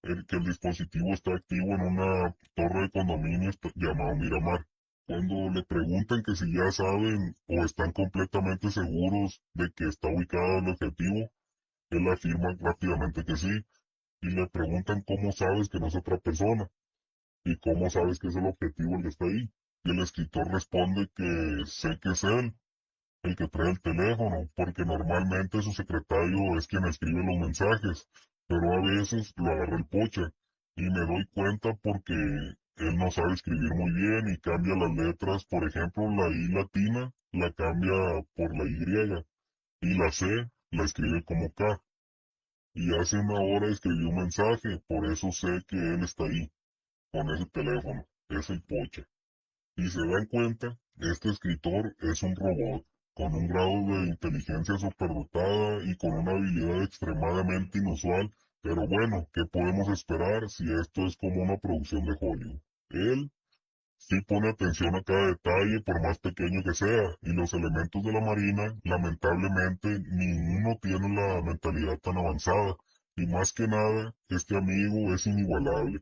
que el dispositivo está activo en una torre de condominios llamado Miramar. Cuando le preguntan que si ya saben o están completamente seguros de que está ubicado el objetivo, él afirma rápidamente que sí, y le preguntan cómo sabes que no es otra persona, y cómo sabes que es el objetivo el que está ahí. Y el escritor responde que sé que es él, el que trae el teléfono, porque normalmente su secretario es quien escribe los mensajes, pero a veces lo agarra el Pocha, y me doy cuenta porque él no sabe escribir muy bien y cambia las letras, por ejemplo, la I latina la cambia por la Y, y la C la escribe como K, y hace una hora escribió un mensaje, por eso sé que él está ahí, con ese teléfono, es el Pocha. Si se dan cuenta, este escritor es un robot, con un grado de inteligencia superdotada y con una habilidad extremadamente inusual, pero bueno, ¿qué podemos esperar si esto es como una producción de Hollywood? Él sí pone atención a cada detalle, por más pequeño que sea, y los elementos de la Marina, lamentablemente, ninguno tiene la mentalidad tan avanzada, y más que nada, este amigo es inigualable,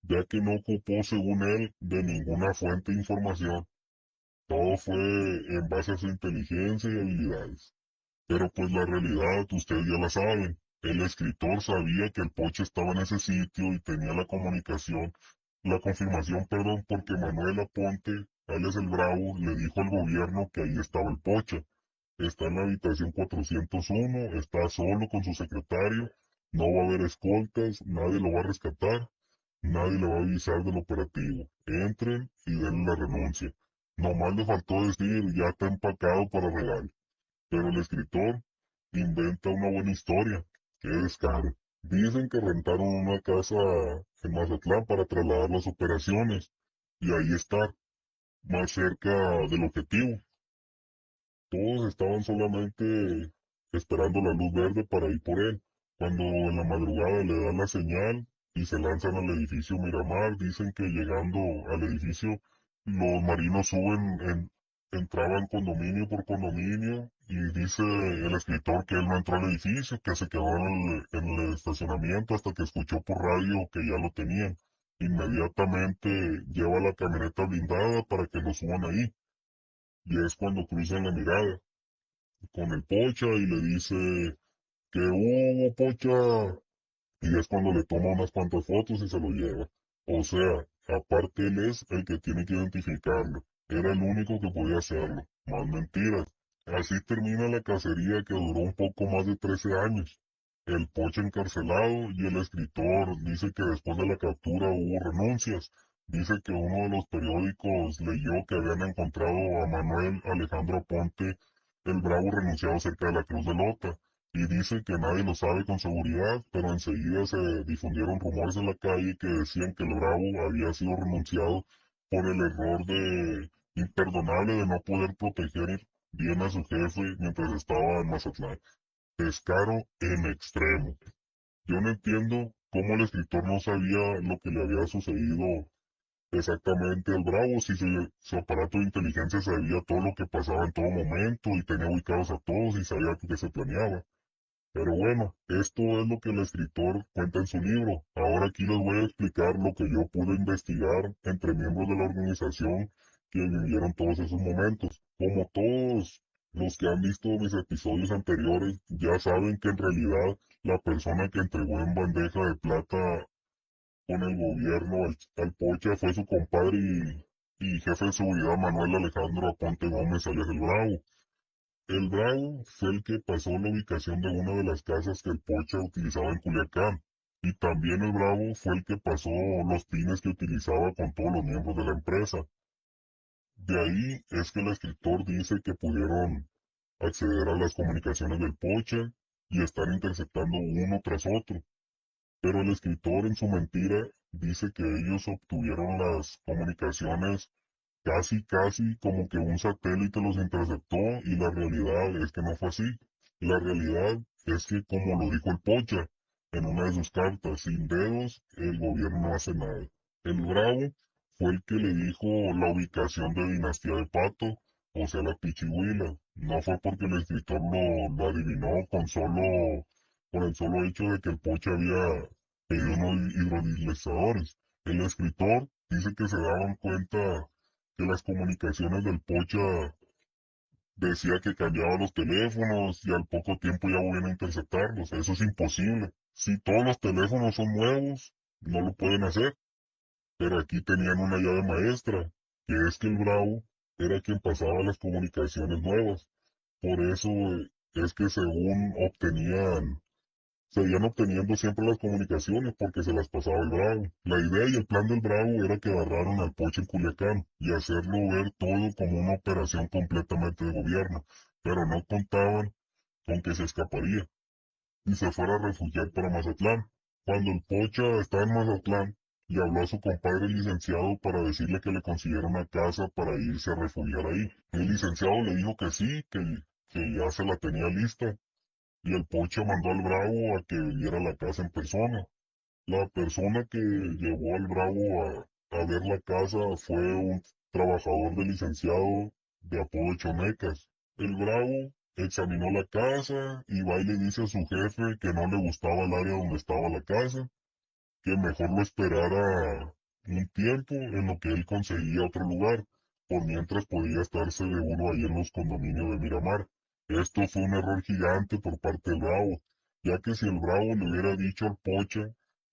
ya que no ocupó, según él, de ninguna fuente de información. Todo fue en base a su inteligencia y habilidades. Pero pues la realidad, ustedes ya la saben. El escritor sabía que el Poche estaba en ese sitio y tenía la confirmación, perdón, porque Manuel Aponte, alias el Bravo, le dijo al gobierno que ahí estaba el Poche. Está en la habitación 401, está solo con su secretario, no va a haber escoltas, nadie lo va a rescatar, nadie le va a avisar del operativo. Entren y denle la renuncia. Nomás le faltó decir, ya está empacado para regalo. Pero el escritor inventa una buena historia. ¡Qué descaro! Dicen que rentaron una casa en Mazatlán para trasladar las operaciones y ahí está, más cerca del objetivo. Todos estaban solamente esperando la luz verde para ir por él. Cuando en la madrugada le dan la señal y se lanzan al edificio Miramar, dicen que llegando al edificio los marinos entraban condominio por condominio y dice el escritor que él no entró al edificio, que se quedó en el estacionamiento hasta que escuchó por radio que ya lo tenían. Inmediatamente lleva la camioneta blindada para que lo suban ahí. Y es cuando cruzan la mirada con el Pocha y le dice que hubo Pocha. Y es cuando le toma unas cuantas fotos y se lo lleva. O sea, aparte él es el que tiene que identificarlo. Era el único que podía hacerlo. Más mentiras. Así termina la cacería que duró un poco más de 13 años. El Pocha encarcelado y el escritor dice que después de la captura hubo renuncias. Dice que uno de los periódicos leyó que habían encontrado a Manuel Alejandro Aponte, el Bravo, renunciado cerca de la Cruz de Lota, y dice que nadie lo sabe con seguridad, pero enseguida se difundieron rumores en la calle que decían que el Bravo había sido renunciado por el error imperdonable de no poder proteger bien a su jefe mientras estaba en Mazatlán. Descaro en extremo. Yo no entiendo cómo el escritor no sabía lo que le había sucedido exactamente al Bravo, si su aparato de inteligencia sabía todo lo que pasaba en todo momento y tenía ubicados a todos y sabía que se planeaba. Pero bueno, esto es lo que el escritor cuenta en su libro. Ahora aquí les voy a explicar lo que yo pude investigar entre miembros de la organización que vivieron todos esos momentos. Como todos los que han visto mis episodios anteriores, ya saben que en realidad la persona que entregó en bandeja de plata con el gobierno al Pocha fue su compadre y jefe de seguridad Manuel Alejandro Aponte Gómez, alias el Bravo. El Bravo fue el que pasó la ubicación de una de las casas que el Pocha utilizaba en Culiacán. Y también el Bravo fue el que pasó los pines que utilizaba con todos los miembros de la empresa. De ahí es que el escritor dice que pudieron acceder a las comunicaciones del Pocha y estar interceptando uno tras otro. Pero el escritor en su mentira dice que ellos obtuvieron las comunicaciones casi como que un satélite los interceptó y la realidad es que no fue así. La realidad es que como lo dijo el Pocha en una de sus cartas, sin dedos el gobierno no hace nada. El Bravo fue el que le dijo la ubicación de Dinastía de Pato, o sea la Pichihuila. No fue porque el escritor lo adivinó por el solo hecho de que el Pocha había pedido unos hidrodeslizadores. El escritor dice que se daban cuenta que las comunicaciones del Pocha decía que cambiaba los teléfonos y al poco tiempo ya volvían a interceptarlos. Eso es imposible. Si todos los teléfonos son nuevos, no lo pueden hacer. Pero aquí tenían una llave maestra, que es que el Bravo era quien pasaba las comunicaciones nuevas. Por eso es que según seguían obteniendo siempre las comunicaciones porque se las pasaba el Bravo. La idea y el plan del Bravo era que agarraron al Pocho en Culiacán y hacerlo ver todo como una operación completamente de gobierno, pero no contaban con que se escaparía y se fuera a refugiar para Mazatlán. Cuando el Pocha estaba en Mazatlán, le habló a su compadre el licenciado para decirle que le consiguiera una casa para irse a refugiar ahí. El licenciado le dijo que sí, que ya se la tenía lista y el Pocho mandó al Bravo a que viera la casa en persona. La persona que llevó al Bravo a ver la casa fue un trabajador del licenciado de apodo Chonecas. El Bravo examinó la casa y va y le dice a su jefe que no le gustaba el área donde estaba la casa, que mejor lo esperara un tiempo en lo que él conseguía otro lugar, por mientras podía estar seguro ahí en los condominios de Miramar. Esto fue un error gigante por parte del Bravo, ya que si el Bravo le hubiera dicho al Pocha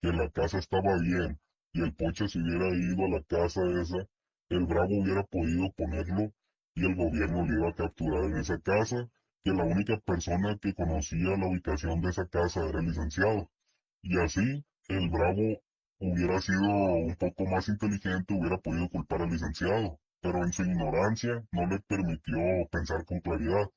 que la casa estaba bien y el Pocha se hubiera ido a la casa esa, el Bravo hubiera podido ponerlo y el gobierno le iba a capturar en esa casa, que la única persona que conocía la ubicación de esa casa era el licenciado. Y así, el Bravo hubiera sido un poco más inteligente, hubiera podido culpar al licenciado, pero en su ignorancia no le permitió pensar con claridad.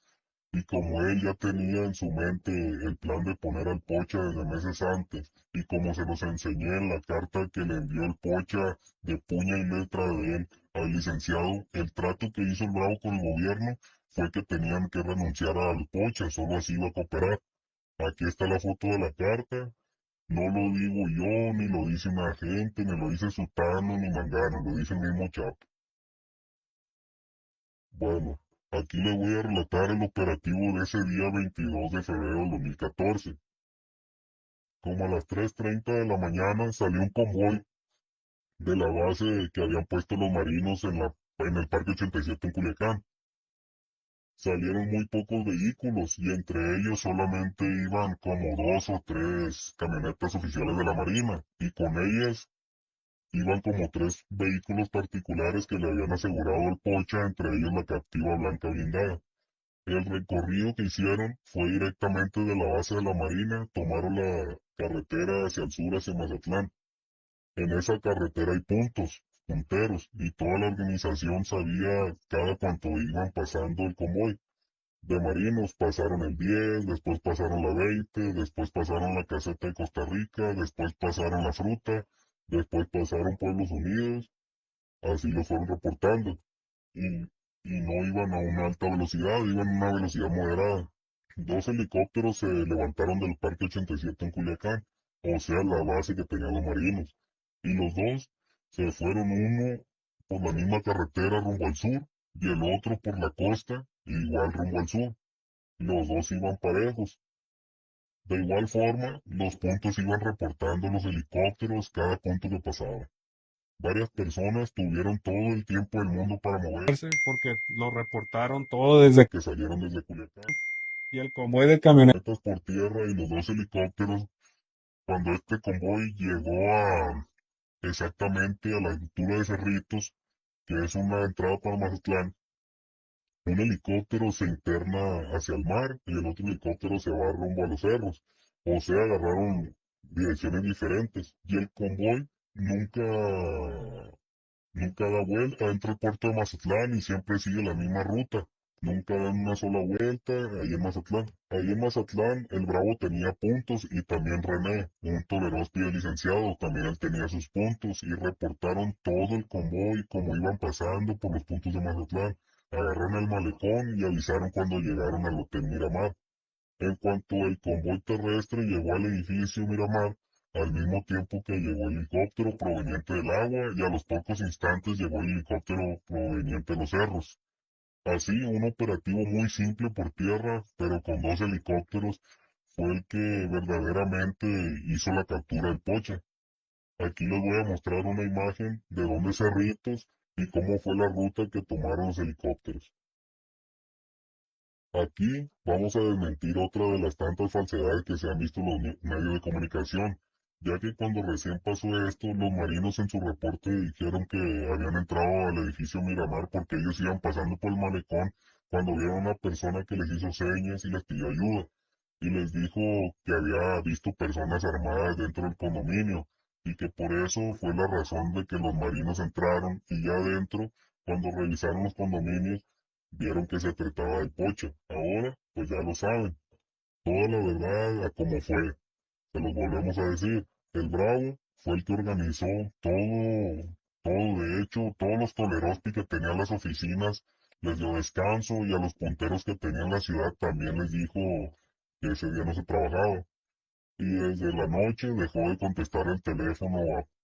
Y como él ya tenía en su mente el plan de poner al Pocha desde meses antes, y como se los enseñé en la carta que le envió el Pocha de puña y letra de él al licenciado, el trato que hizo el Bravo con el gobierno fue que tenían que renunciar al Pocha, solo así iba a cooperar. Aquí está la foto de la carta, no lo digo yo, ni lo dice un agente, ni lo dice Sutano, ni Mangano, lo dice el mismo Chapo. Bueno, aquí le voy a relatar el operativo de ese día 22 de febrero del 2014. Como a las 3:30 de la mañana salió un convoy de la base que habían puesto los marinos en el Parque 87 en Culiacán. Salieron muy pocos vehículos y entre ellos solamente iban como dos o tres camionetas oficiales de la Marina y con ellas iban como tres vehículos particulares que le habían asegurado al Pocha, entre ellos la captiva blanca blindada. El recorrido que hicieron fue directamente de la base de la Marina, tomaron la carretera hacia el sur, hacia Mazatlán. En esa carretera hay punteros, y toda la organización sabía cada cuánto iban pasando el convoy. De marinos pasaron el 10, después pasaron la 20, después pasaron la caseta de Costa Rica, después pasaron la fruta, después pasaron Pueblos Unidos, así lo fueron reportando. Y, y no iban a una alta velocidad, iban a una velocidad moderada. Dos helicópteros se levantaron del Parque 87 en Culiacán, o sea, la base que tenían los marinos. Y los dos se fueron uno por la misma carretera rumbo al sur y el otro por la costa, igual rumbo al sur. Los dos iban parejos. De igual forma, los puntos iban reportando los helicópteros cada punto que pasaba. Varias personas tuvieron todo el tiempo del mundo para moverse porque lo reportaron todo desde que salieron desde Culiacán. y el convoy de camionetas Camionetas por tierra y los dos helicópteros. Cuando este convoy llegó a exactamente a la altura de Cerritos, que es una entrada para Mazatlán, un helicóptero se interna hacia el mar y el otro helicóptero se va rumbo a los cerros. O sea, agarraron direcciones diferentes y el convoy nunca da vuelta, entra al puerto de Mazatlán y siempre sigue la misma ruta. Nunca dan una sola vuelta ahí en Mazatlán. Ahí en Mazatlán el Bravo tenía puntos y también René, un Toleroski de licenciado, también él tenía sus puntos y reportaron todo el convoy como iban pasando por los puntos de Mazatlán. Agarraron el malecón y avisaron cuando llegaron al Hotel Miramar. En cuanto el convoy terrestre llegó al edificio Miramar, al mismo tiempo que llegó el helicóptero proveniente del agua y a los pocos instantes llegó el helicóptero proveniente de los cerros. Así, un operativo muy simple por tierra, pero con dos helicópteros, fue el que verdaderamente hizo la captura del Pocha. Aquí les voy a mostrar una imagen de dónde Cerritos y cómo fue la ruta que tomaron los helicópteros. Aquí vamos a desmentir otra de las tantas falsedades que se han visto en los medios de comunicación, ya que cuando recién pasó esto, los marinos en su reporte dijeron que habían entrado al edificio Miramar porque ellos iban pasando por el malecón cuando vieron a una persona que les hizo señas y les pidió ayuda, y les dijo que había visto personas armadas dentro del condominio, y que por eso fue la razón de que los marinos entraron, y ya adentro, cuando revisaron los condominios, vieron que se trataba del Pocho. Ahora, pues ya lo saben. Toda la verdad a cómo fue. Se los volvemos a decir. El Bravo fue el que organizó todo. De hecho, todos los toleroski que tenían las oficinas les dio descanso y a los punteros que tenían la ciudad también les dijo que ese día no se trabajaba y desde la noche dejó de contestar el teléfono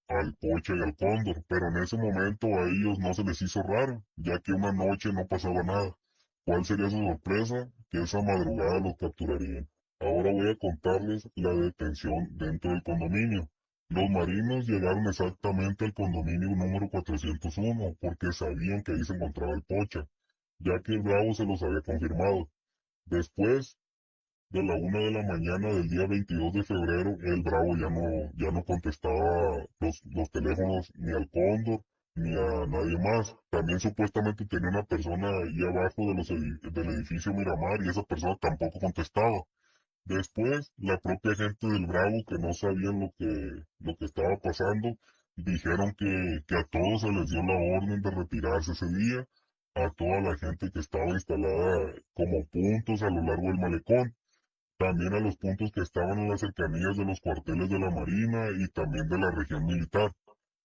al Pocha y al Cóndor, pero en ese momento a ellos no se les hizo raro, ya que una noche no pasaba nada. ¿Cuál sería su sorpresa? Que esa madrugada los capturarían. Ahora voy a contarles la detención dentro del condominio. Los marinos llegaron exactamente al condominio número 401 porque sabían que ahí se encontraba el Pocha, ya que el Bravo se los había confirmado. Después de la 1 de la mañana del día 22 de febrero, el Bravo ya no contestaba los teléfonos ni al Cóndor ni a nadie más. También supuestamente tenía una persona ahí abajo del edificio Miramar y esa persona tampoco contestaba. Después, la propia gente del Bravo, que no sabían lo que estaba pasando, dijeron que a todos se les dio la orden de retirarse ese día, a toda la gente que estaba instalada como puntos a lo largo del malecón, también a los puntos que estaban en las cercanías de los cuarteles de la Marina y también de la región militar.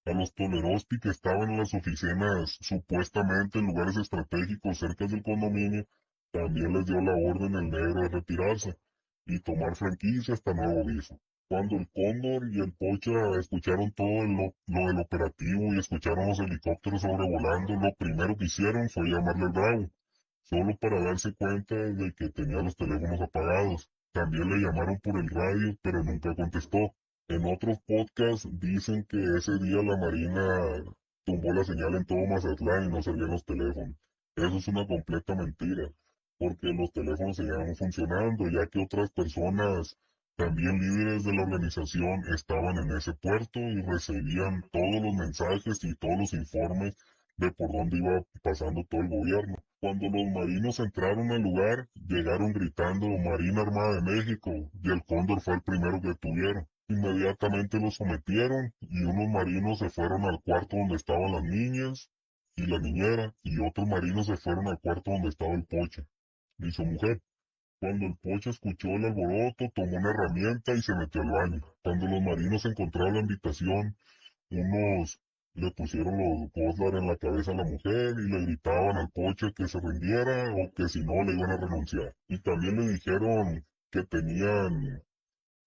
A los Toleroski que estaban en las oficinas supuestamente en lugares estratégicos cerca del condominio, también les dio la orden el negro de retirarse y tomar franquicia hasta nuevo aviso. Cuando el Cóndor y el Pocha escucharon todo lo del operativo y escucharon los helicópteros sobrevolando, lo primero que hicieron fue llamarle al Bravo, solo para darse cuenta de que tenía los teléfonos apagados. También le llamaron por el radio, pero nunca contestó. En otros podcasts dicen que ese día la Marina tumbó la señal en todo Mazatlán y no servían los teléfonos. Eso es una completa mentira, porque los teléfonos seguían funcionando, ya que otras personas, también líderes de la organización, estaban en ese puerto y recibían todos los mensajes y todos los informes de por dónde iba pasando todo el gobierno. Cuando los marinos entraron al lugar, llegaron gritando Marina Armada de México y el Cóndor fue el primero que tuvieron. Inmediatamente los sometieron y unos marinos se fueron al cuarto donde estaban las niñas y la niñera y otros marinos se fueron al cuarto donde estaba el Pocha y su mujer. Cuando el Pocha escuchó el alboroto, tomó una herramienta y se metió al baño. Cuando los marinos encontraron la invitación, unos le pusieron los Goslar en la cabeza a la mujer y le gritaban al Pocha que se rindiera o que si no le iban a renunciar. Y también le dijeron que tenían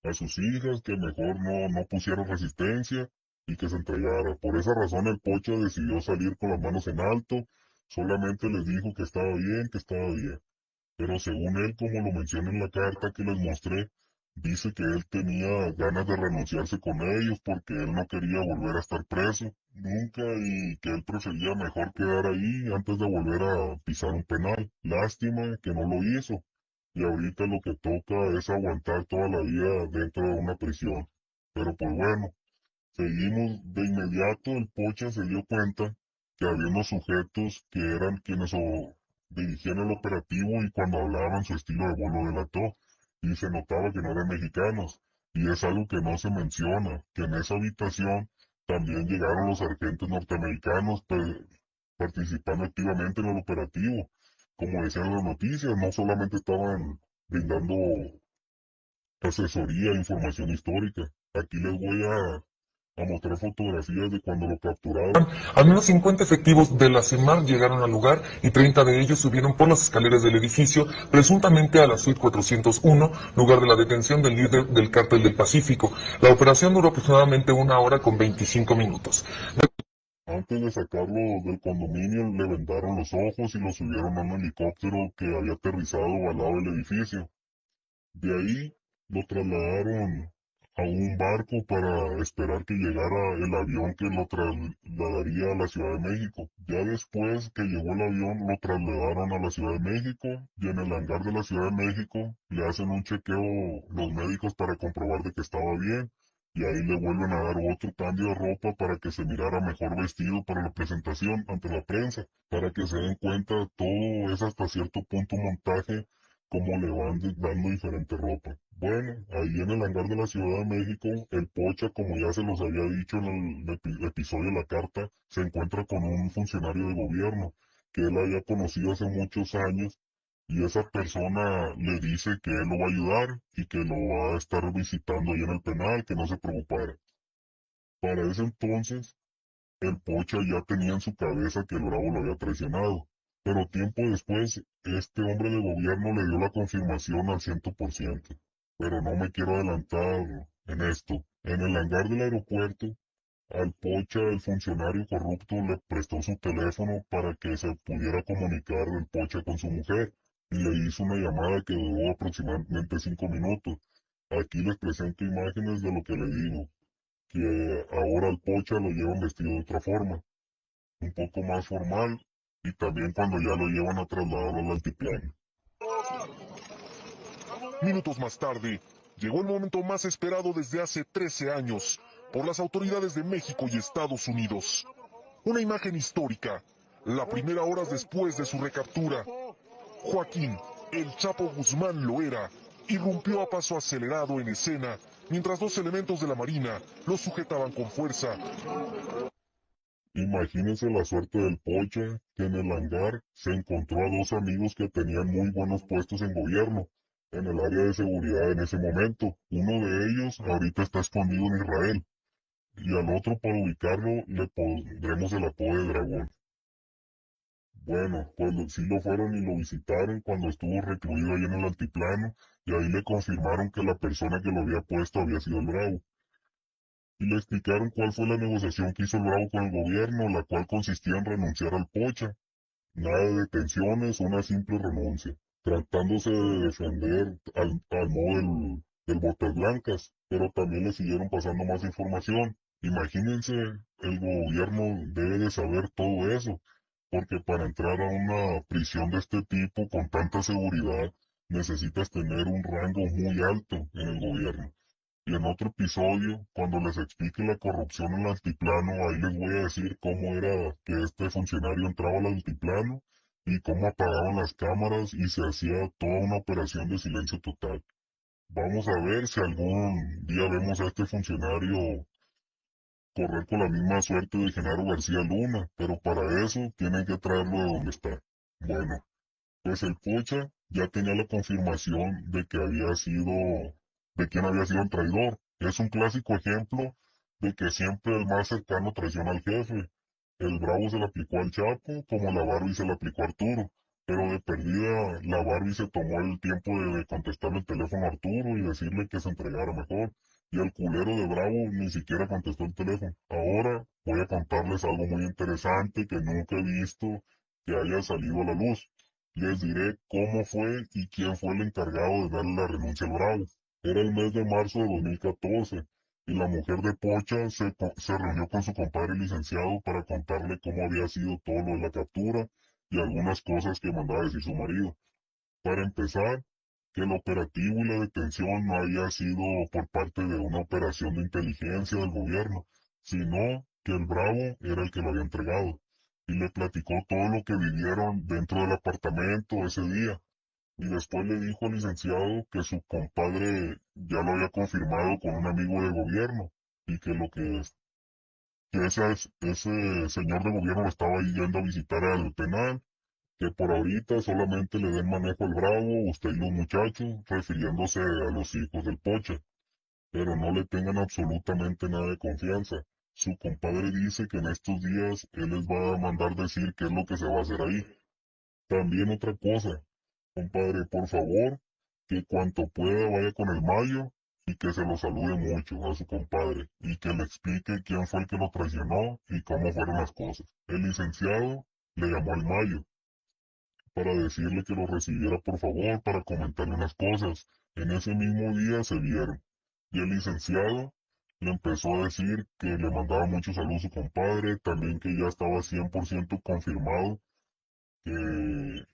a sus hijas, que mejor no pusiera resistencia y que se entregara. Por esa razón el Pocha decidió salir con las manos en alto, solamente les dijo que estaba bien, que estaba bien. Pero según él, como lo menciona en la carta que les mostré, Dice que él tenía ganas de renunciarse con ellos porque él no quería volver a estar preso nunca y que él prefería mejor quedar ahí antes de volver a pisar un penal. Lástima que no lo hizo y ahorita lo que toca es aguantar toda la vida dentro de una prisión. Pero pues bueno, seguimos de inmediato. El Pocha se dio cuenta que había unos sujetos que eran quienes dirigían el operativo y cuando hablaban su estilo de voz lo delató y se notaba que no eran mexicanos. Y es algo que no se menciona, que en esa habitación también llegaron los agentes norteamericanos participando activamente en el operativo. Como decían las noticias, no solamente estaban brindando asesoría e información histórica. Aquí les voy a mostrar fotografías de cuando lo capturaron. Al menos 50 efectivos de la CEMAR llegaron al lugar y 30 de ellos subieron por las escaleras del edificio, presuntamente a la suite 401, lugar de la detención del líder del Cártel del Pacífico. La operación duró aproximadamente 1 hora con 25 minutos. Antes de sacarlo del condominio, le vendaron los ojos y lo subieron a un helicóptero que había aterrizado al lado del edificio. De ahí lo trasladaron a un barco para esperar que llegara el avión que lo trasladaría a la Ciudad de México. Ya después que llegó el avión, lo trasladaron a la Ciudad de México y en el hangar de la Ciudad de México le hacen un chequeo los médicos para comprobar de que estaba bien. Y ahí le vuelven a dar otro cambio de ropa para que se mirara mejor vestido para la presentación ante la prensa, para que se den cuenta, todo es hasta cierto punto montaje como le van dando diferente ropa. Bueno, ahí en el hangar de la Ciudad de México, el Pocha, como ya se los había dicho en el episodio de la carta, se encuentra con un funcionario de gobierno que él había conocido hace muchos años y esa persona le dice que él lo va a ayudar y que lo va a estar visitando ahí en el penal, que no se preocupara. Para ese entonces, el Pocha ya tenía en su cabeza que el Bravo lo había traicionado, pero tiempo después este hombre de gobierno le dio la confirmación al 100%. Pero no me quiero adelantar en esto. En el hangar del aeropuerto, al Pocha el funcionario corrupto le prestó su teléfono para que se pudiera comunicar el Pocha con su mujer y le hizo una llamada que duró aproximadamente 5 minutos. Aquí les presento imágenes de lo que le digo, que ahora al Pocha lo llevan vestido de otra forma, un poco más formal, y también cuando ya lo llevan a trasladar al altiplano. Minutos más tarde, llegó el momento más esperado desde hace 13 años por las autoridades de México y Estados Unidos. Una imagen histórica, la primera horas después de su recaptura. Joaquín, el Chapo Guzmán Loera, irrumpió a paso acelerado en escena, mientras dos elementos de la Marina lo sujetaban con fuerza. Imagínense la suerte del Pocha, que en el hangar se encontró a dos amigos que tenían muy buenos puestos en gobierno, en el área de seguridad en ese momento. Uno de ellos ahorita está escondido en Israel, y al otro para ubicarlo le pondremos el apodo de Dragón. Bueno, pues sí lo fueron y lo visitaron cuando estuvo recluido ahí en el altiplano, y ahí le confirmaron que la persona que lo había puesto había sido el Bravo. Y le explicaron cuál fue la negociación que hizo el Bravo con el gobierno, la cual consistía en renunciar al Pocha. Nada de detenciones, una simple renuncia, tratándose de defender al modo del Botas Blancas, pero también le siguieron pasando más información. Imagínense, el gobierno debe de saber todo eso, porque para entrar a una prisión de este tipo con tanta seguridad, necesitas tener un rango muy alto en el gobierno. Y en otro episodio, cuando les explique la corrupción en el altiplano, ahí les voy a decir cómo era que este funcionario entraba al altiplano y cómo apagaban las cámaras y se hacía toda una operación de silencio total. Vamos a ver si algún día vemos a este funcionario correr con la misma suerte de Genaro García Luna, pero para eso tienen que traerlo de donde está. Bueno, pues el Pocha ya tenía la confirmación de que había sido, de quién había sido el traidor. Es un clásico ejemplo de que siempre el más cercano traiciona al jefe. El Bravo se le aplicó al Chapo, como la Barbie se le aplicó a Arturo. Pero de perdida, la Barbie se tomó el tiempo de contestarle el teléfono a Arturo y decirle que se entregara mejor. Y el culero de Bravo ni siquiera contestó el teléfono. Ahora voy a contarles algo muy interesante que nunca he visto que haya salido a la luz. Les diré cómo fue y quién fue el encargado de darle la renuncia al Bravo. Era el mes de marzo de 2014 y la mujer de Pocha se reunió con su compadre licenciado para contarle cómo había sido todo lo de la captura y algunas cosas que mandaba decir su marido. Para empezar, que el operativo y la detención no había sido por parte de una operación de inteligencia del gobierno, sino que el Bravo era el que lo había entregado. Y le platicó todo lo que vivieron dentro del apartamento ese día. Y después le dijo al licenciado que su compadre ya lo había confirmado con un amigo de gobierno y que lo que es, que ese señor de gobierno lo estaba yendo a visitar al penal, que por ahorita solamente le den manejo al Bravo, usted y los muchachos, refiriéndose a los hijos del Poche, pero no le tengan absolutamente nada de confianza. Su compadre dice que en estos días él les va a mandar decir qué es lo que se va a hacer ahí. También otra cosa, compadre, por favor, que cuanto pueda vaya con el Mayo y que se lo salude mucho a su compadre y que le explique quién fue el que lo traicionó y cómo fueron las cosas. El licenciado le llamó al Mayo para decirle que lo recibiera por favor para comentarle unas cosas. En ese mismo día se vieron y el licenciado le empezó a decir que le mandaba muchos saludos a su compadre, también que ya estaba 100% confirmado que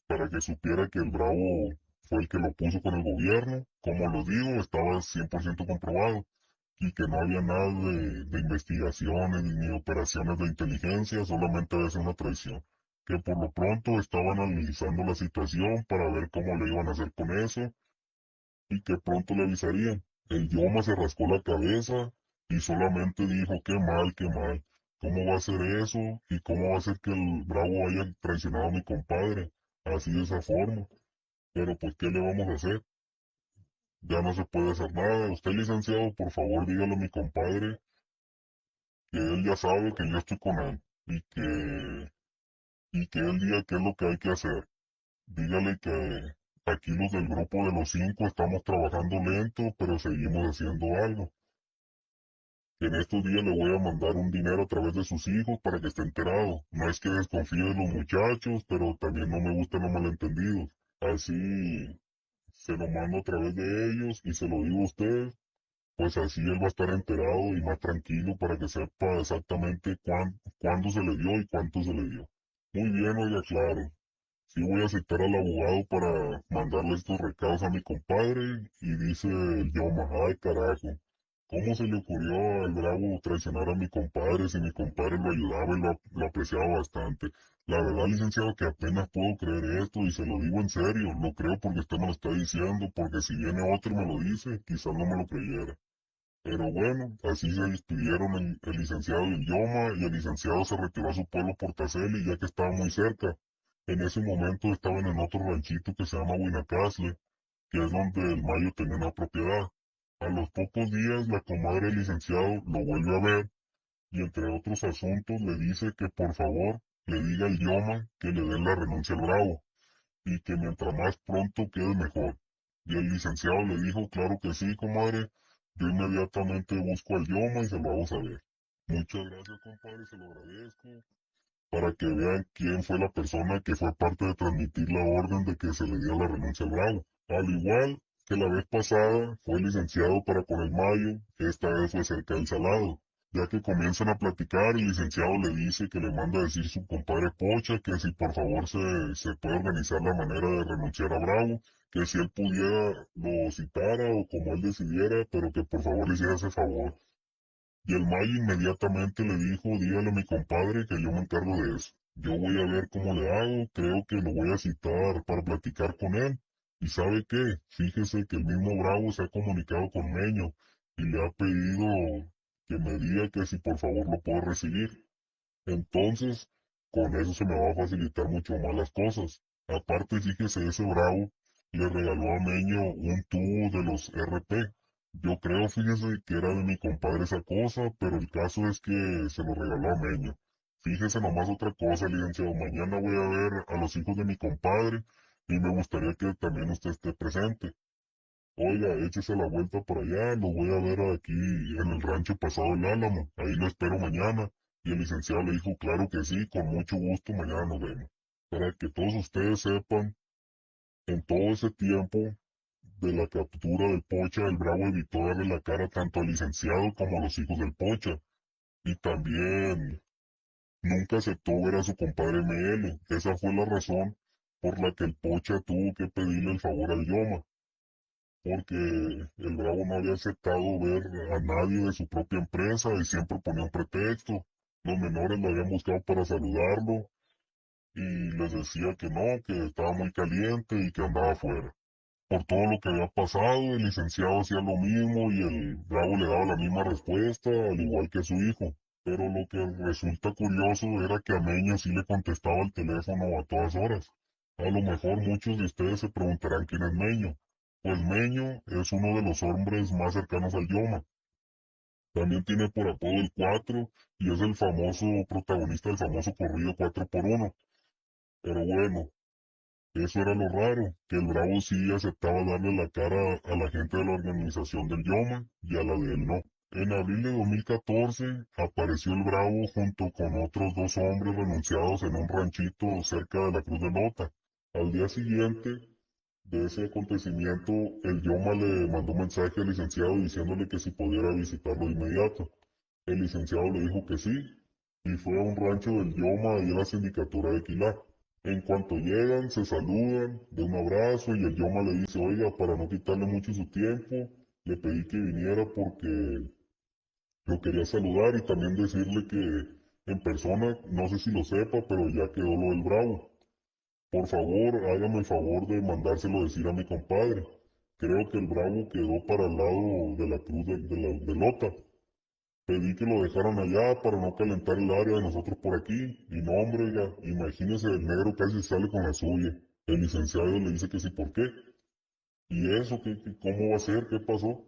para que supiera que el Bravo fue el que lo puso con el gobierno. Como lo digo, estaba 100% comprobado y que no había nada de investigaciones ni operaciones de inteligencia, solamente había sido una traición. Que por lo pronto estaban analizando la situación para ver cómo le iban a hacer con eso y que pronto le avisarían. El Yoma se rascó la cabeza y solamente dijo, qué mal, qué mal. ¿Cómo va a ser eso? ¿Y cómo va a ser que el Bravo haya traicionado a mi compadre? Así de esa forma. Pero pues, ¿qué le vamos a hacer? Ya no se puede hacer nada. Usted, licenciado, por favor, dígale a mi compadre que él ya sabe que yo estoy con él y que él diga qué es lo que hay que hacer. Dígale que aquí los del grupo de los 5 estamos trabajando lento, pero seguimos haciendo algo. Que en estos días le voy a mandar un dinero a través de sus hijos para que esté enterado. No es que desconfíe de los muchachos, pero también no me gustan los malentendidos. Así se lo mando a través de ellos y se lo digo a usted, pues así él va a estar enterado y más tranquilo para que sepa exactamente cuándo se le dio y cuánto se le dio. Muy bien, oiga, claro. Sí voy a citar al abogado para mandarle estos recados a mi compadre y dice el Yoma, ay carajo, ¿cómo se le ocurrió al Bravo traicionar a mi compadre si mi compadre lo ayudaba y lo apreciaba bastante? La verdad, licenciado, que apenas puedo creer esto y se lo digo en serio, lo creo porque usted me lo está diciendo, porque si viene otro y me lo dice, quizás no me lo creyera. Pero bueno, así se despidieron el licenciado y el Yoma, y el licenciado se retiró a su pueblo Portaceli, ya que estaba muy cerca. En ese momento estaban en otro ranchito que se llama Huinacastle, que es donde el Mayo tenía una propiedad. A los pocos días, la comadre del licenciado lo vuelve a ver, y entre otros asuntos le dice que por favor le diga al Yoma que le den la renuncia al Bravo, y que mientras más pronto quede mejor. Y el licenciado le dijo, claro que sí, comadre, yo inmediatamente busco al Yoma y se lo hago saber. Muchas gracias, compadre, se lo agradezco. Para que vean quién fue la persona que fue parte de transmitir la orden de que se le diera la renuncia al Bravo. Al igual que la vez pasada fue licenciado para con el Mayo, esta vez fue cerca del Salado. Ya que comienzan a platicar, el licenciado le dice que le manda a decir su compadre Pocha que si por favor se puede organizar la manera de renunciar a Bravo, que si él pudiera lo citara o como él decidiera, pero que por favor le hiciera ese favor. Y el Mayo inmediatamente le dijo, dígale a mi compadre que yo me encargo de eso. Yo voy a ver cómo le hago, creo que lo voy a citar para platicar con él. ¿Y sabe qué? Fíjese que el mismo Bravo se ha comunicado con Meño y le ha pedido que me diga que si por favor lo puedo recibir. Entonces, con eso se me va a facilitar mucho más las cosas. Aparte, fíjese, ese Bravo le regaló a Meño un tubo de los RP. Yo creo, fíjese, que era de mi compadre esa cosa, pero el caso es que se lo regaló a Meño. Fíjese nomás otra cosa, licenciado. Mañana voy a ver a los hijos de mi compadre y me gustaría que también usted esté presente. Oiga, échese la vuelta por allá, lo voy a ver aquí en el rancho Pasado el Álamo. Ahí lo espero mañana. Y el licenciado le dijo, claro que sí, con mucho gusto, mañana nos vemos. Para que todos ustedes sepan, en todo ese tiempo de la captura del Pocha, el Bravo evitó darle la cara tanto al licenciado como a los hijos del Pocha. Y también nunca aceptó ver a su compadre ML. Esa fue la razón por la que el Pocha tuvo que pedirle el favor al Yoma, porque el Bravo no había aceptado ver a nadie de su propia empresa y siempre ponía un pretexto. Los menores lo habían buscado para saludarlo y les decía que no, que estaba muy caliente y que andaba afuera. Por todo lo que había pasado, el licenciado hacía lo mismo y el Bravo le daba la misma respuesta, al igual que a su hijo. Pero lo que resulta curioso era que a Meño sí le contestaba el teléfono a todas horas. A lo mejor muchos de ustedes se preguntarán quién es Meño. Pues Meño es uno de los hombres más cercanos al Yoma. También tiene por apodo el 4 y es el famoso protagonista del famoso corrido 4x1. Pero bueno, eso era lo raro, que el Bravo sí aceptaba darle la cara a la gente de la organización del Yoma y a la de él no. En abril de 2014 apareció el Bravo junto con otros dos hombres renunciados en un ranchito cerca de la Cruz de Nota. Al día siguiente de ese acontecimiento, el Yoma le mandó un mensaje al licenciado diciéndole que si pudiera visitarlo de inmediato. El licenciado le dijo que sí, y fue a un rancho del Yoma y a la sindicatura de Quilá. En cuanto llegan, se saludan, de un abrazo y el Yoma le dice, oiga, para no quitarle mucho su tiempo, le pedí que viniera porque lo quería saludar y también decirle que en persona, no sé si lo sepa, pero ya quedó lo del Bravo. Por favor, hágame el favor de mandárselo a decir a mi compadre. Creo que el Bravo quedó para el lado de la cruz de Lota. Pedí que lo dejaran allá para no calentar el área de nosotros por aquí. Y no, hombre, oiga, imagínese, el negro casi sale con la suya. El licenciado le dice que sí, ¿por qué? ¿Y eso? ¿Cómo va a ser? ¿Qué pasó?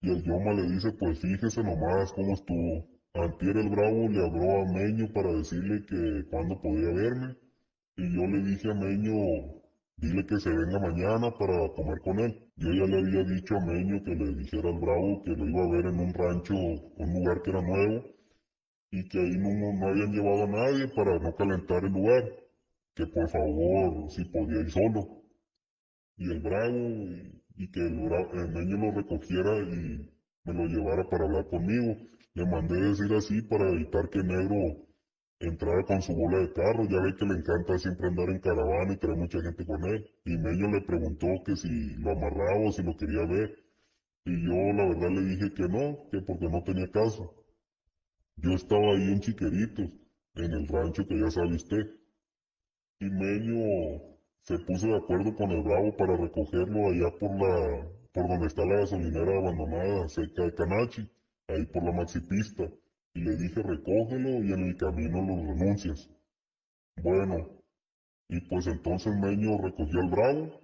Y el Yoma le dice, pues fíjese nomás cómo estuvo. Antier el Bravo le habló a Meño para decirle que cuándo podía verme. Y yo le dije a Meño, dile que se venga mañana para comer con él. Yo ya le había dicho a Meño que le dijera al Bravo que lo iba a ver en un rancho, un lugar que era nuevo, y que ahí no habían llevado a nadie para no calentar el lugar. Que por favor, si podía ir solo. Y el Bravo, y que el Meño lo recogiera y me lo llevara para hablar conmigo. Le mandé decir así para evitar que Negro entrara con su bola de carro. Ya ve que le encanta siempre andar en caravana y traer mucha gente con él. Y Meño le preguntó que si lo amarraba o si lo quería ver. Y yo la verdad le dije que no, que porque no tenía caso. Yo estaba ahí en Chiqueritos, en el rancho que ya sabe usted. Y Meño se puso de acuerdo con el Bravo para recogerlo allá por donde está la gasolinera abandonada cerca de Canachi, ahí por la maxipista. Y le dije recógelo y en el camino lo renuncias. Bueno, y pues entonces Meño recogió al Bravo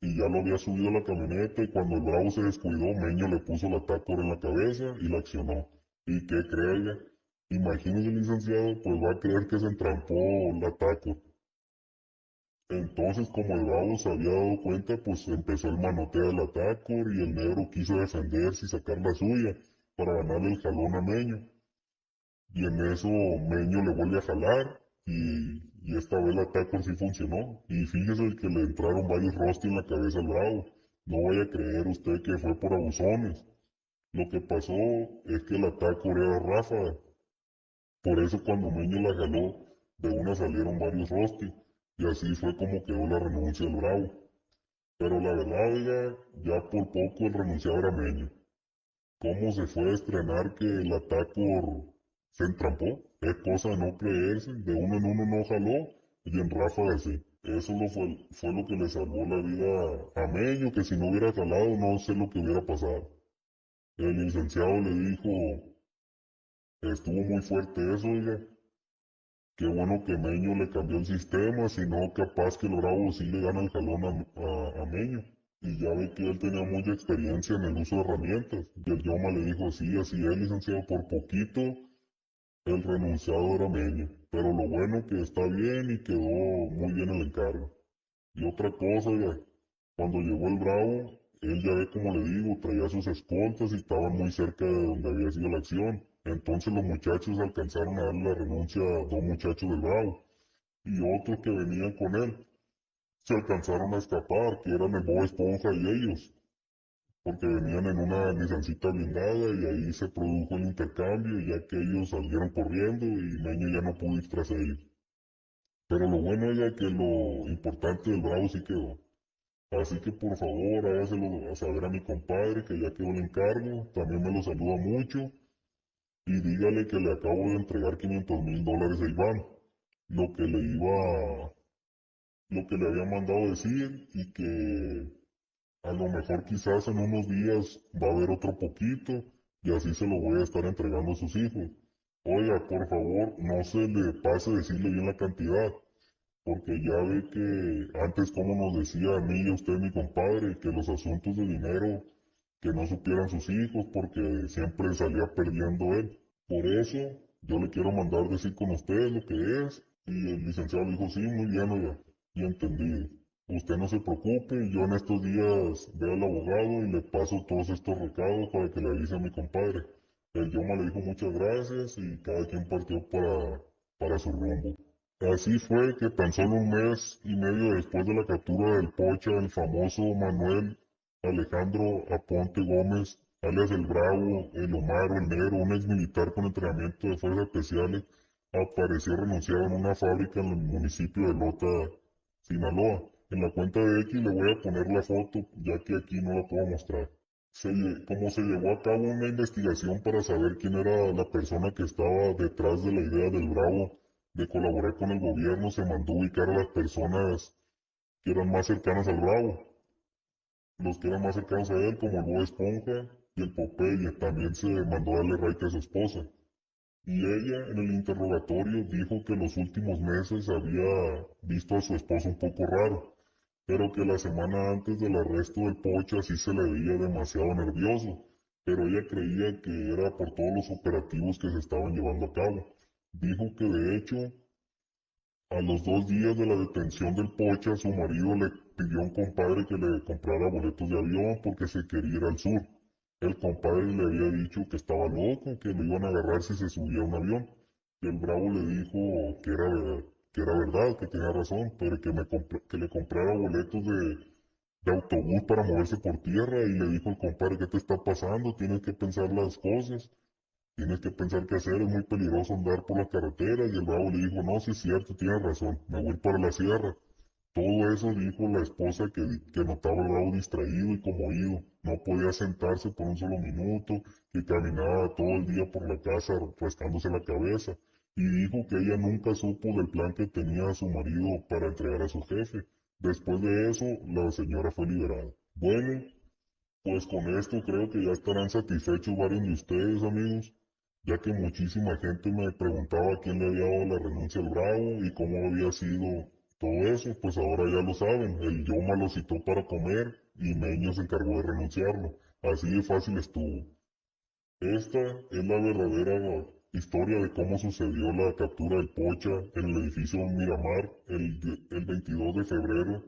y ya lo había subido a la camioneta y cuando el Bravo se descuidó, Meño le puso la Tacor en la cabeza y la accionó. ¿Y qué cree? Imagínese, licenciado, pues va a creer que se entrampó la Tacor. Entonces, como el Bravo se había dado cuenta, pues empezó el manoteo del Atacor y el negro quiso defenderse y sacar la suya para ganarle el jalón a Meño. Y en eso Meño le vuelve a jalar y esta vez el Atacor sí funcionó. Y fíjese que le entraron varios rostis en la cabeza al Bravo. No vaya a creer usted que fue por abusones. Lo que pasó es que el Atacor era ráfaga. Por eso cuando Meño la jaló, de una salieron varios rostis. Y así fue como quedó la renuncia del Bravo. Pero la verdad, oiga, ya por poco el renunciado era Meño. ¿Cómo se fue a estrenar que el Atacor se entrampó? Es cosa de no creerse, de uno en uno no jaló y en ráfaga sí. Eso fue lo que le salvó la vida a Meño, que si no hubiera jalado no sé lo que hubiera pasado. El licenciado le dijo, estuvo muy fuerte eso, oiga. Qué bueno que Meño le cambió el sistema, si no capaz que el Bravo sí le gana el jalón a Meño. Y ya ve que él tenía mucha experiencia en el uso de herramientas. Y el Yoma le dijo, sí, así es, licenciado, por poquito el renunciado era Meño. Pero lo bueno que está bien y quedó muy bien el encargo. Y otra cosa, oiga, cuando llegó el Bravo, él ya ve como le digo, traía sus escoltas y estaban muy cerca de donde había sido la acción. Entonces los muchachos alcanzaron a darle la renuncia a dos muchachos del Bravo y otros que venían con él. se alcanzaron a escapar, que eran el Bob Esponja y ellos, porque venían en una Nissancita blindada y ahí se produjo el intercambio, ya que ellos salieron corriendo y Meño ya no pudo ir tras ellos. Pero lo bueno era que lo importante del Bravo sí quedó. Así que por favor hágaselo a saber a mi compadre que ya quedó el encargo, también me lo saluda mucho y dígale que le acabo de entregar $500,000 a Iván, lo que le iba, lo que le había mandado decir y que a lo mejor quizás en unos días va a haber otro poquito y así se lo voy a estar entregando a sus hijos. Oiga, por favor, no se le pase decirle bien la cantidad, porque ya ve que antes como nos decía a mí y a usted, mi compadre, que los asuntos de dinero que no supieran sus hijos porque siempre salía perdiendo él. Por eso yo le quiero mandar decir con usted lo que es y el licenciado dijo sí, muy bien, oiga, y entendido. Usted no se preocupe, yo en estos días veo al abogado y le paso todos estos recados para que le avise a mi compadre. El Yoma le dijo muchas gracias y cada quien partió para su rumbo. Así fue que tan solo un mes y medio después de la captura del Pocha, el famoso Manuel Alejandro Aponte Gómez, alias el Bravo, el Omar o el Negro, un ex militar con entrenamiento de fuerzas especiales, apareció renunciado en una fábrica en el municipio de Lota, Sinaloa. En la cuenta de X le voy a poner la foto, ya que aquí no la puedo mostrar. Como se llevó a cabo una investigación para saber quién era la persona que estaba detrás de la idea del Bravo de colaborar con el gobierno, se mandó a ubicar a las personas que eran más cercanas al Bravo, los que eran más cercanos a él, como el Bob Esponja y el Popeye. También se mandó a darle raite a su esposa. Y ella, en el interrogatorio, dijo que los últimos meses había visto a su esposo un poco raro, pero que la semana antes del arresto del Pocha sí se le veía demasiado nervioso, pero ella creía que era por todos los operativos que se estaban llevando a cabo. Dijo que de hecho a los 2 días de la detención del Pocha, su marido le pidió a un compadre que le comprara boletos de avión porque se quería ir al sur. El compadre le había dicho que estaba loco, que lo iban a agarrar si se subía a un avión. Y el Bravo le dijo que era verdad, que tenía razón, pero que le comprara boletos de autobús para moverse por tierra. Y le dijo el compadre, ¿qué te está pasando? Tienes que pensar las cosas. Tienes que pensar qué hacer, es muy peligroso andar por las carreteras. Y el Bravo le dijo, no, sí es cierto, tienes razón, me voy para la sierra. Todo eso dijo la esposa que notaba el Bravo distraído y conmovido. No podía sentarse por un solo minuto, que caminaba todo el día por la casa rascándose la cabeza. Y dijo que ella nunca supo del plan que tenía su marido para entregar a su jefe. Después de eso, la señora fue liberada. Bueno, pues con esto creo que ya estarán satisfechos varios de ustedes, amigos, ya que muchísima gente me preguntaba quién le había dado la renuncia al Bravo y cómo había sido todo eso. Pues ahora ya lo saben, el Yoma lo citó para comer y Meño se encargó de renunciarlo. Así de fácil estuvo. Esta es la verdadera historia de cómo sucedió la captura del Pocha en el edificio Miramar el 22 de febrero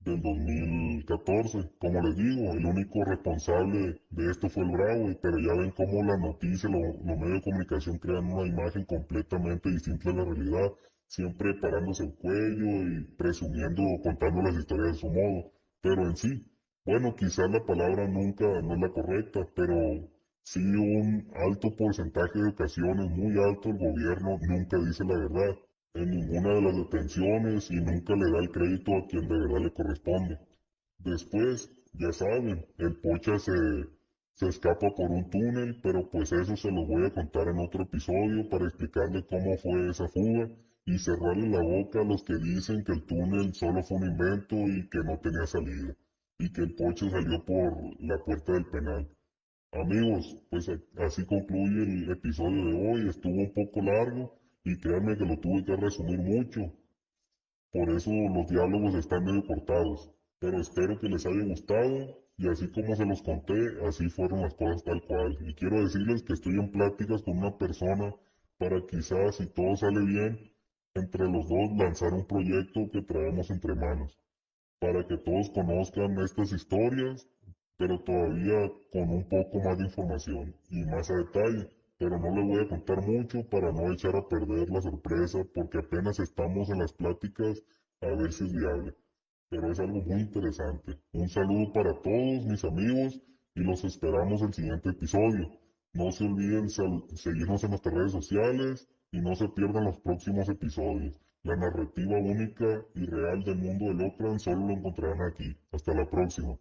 del 2014. Como les digo, el único responsable de esto fue el Bravo, pero ya ven cómo la noticia, los medios de comunicación crean una imagen completamente distinta de la realidad, siempre parándose el cuello y presumiendo, contando las historias de su modo. Pero en sí, bueno, quizás la palabra nunca no es la correcta, pero sí un alto porcentaje de ocasiones, muy alto, el gobierno nunca dice la verdad en ninguna de las detenciones y nunca le da el crédito a quien de verdad le corresponde. Después, ya saben, el Pocha se escapa por un túnel, pero pues eso se lo voy a contar en otro episodio para explicarle cómo fue esa fuga y cerrarle la boca a los que dicen que el túnel solo fue un invento y que no tenía salida, y que el Pocha salió por la puerta del penal. Amigos, pues así concluye el episodio de hoy. Estuvo un poco largo y créanme que lo tuve que resumir mucho. Por eso los diálogos están medio cortados. Pero espero que les haya gustado y así como se los conté, así fueron las cosas tal cual. Y quiero decirles que estoy en pláticas con una persona para quizás, si todo sale bien, entre los dos lanzar un proyecto que traemos entre manos para que todos conozcan estas historias, pero todavía con un poco más de información y más a detalle. Pero no les voy a contar mucho para no echar a perder la sorpresa, porque apenas estamos en las pláticas a ver si es viable. pero es algo muy interesante. Un saludo para todos mis amigos y los esperamos en el siguiente episodio. No se olviden seguirnos en nuestras redes sociales y no se pierdan los próximos episodios. La narrativa única y real del mundo de Lovecraft solo lo encontrarán aquí. Hasta la próxima.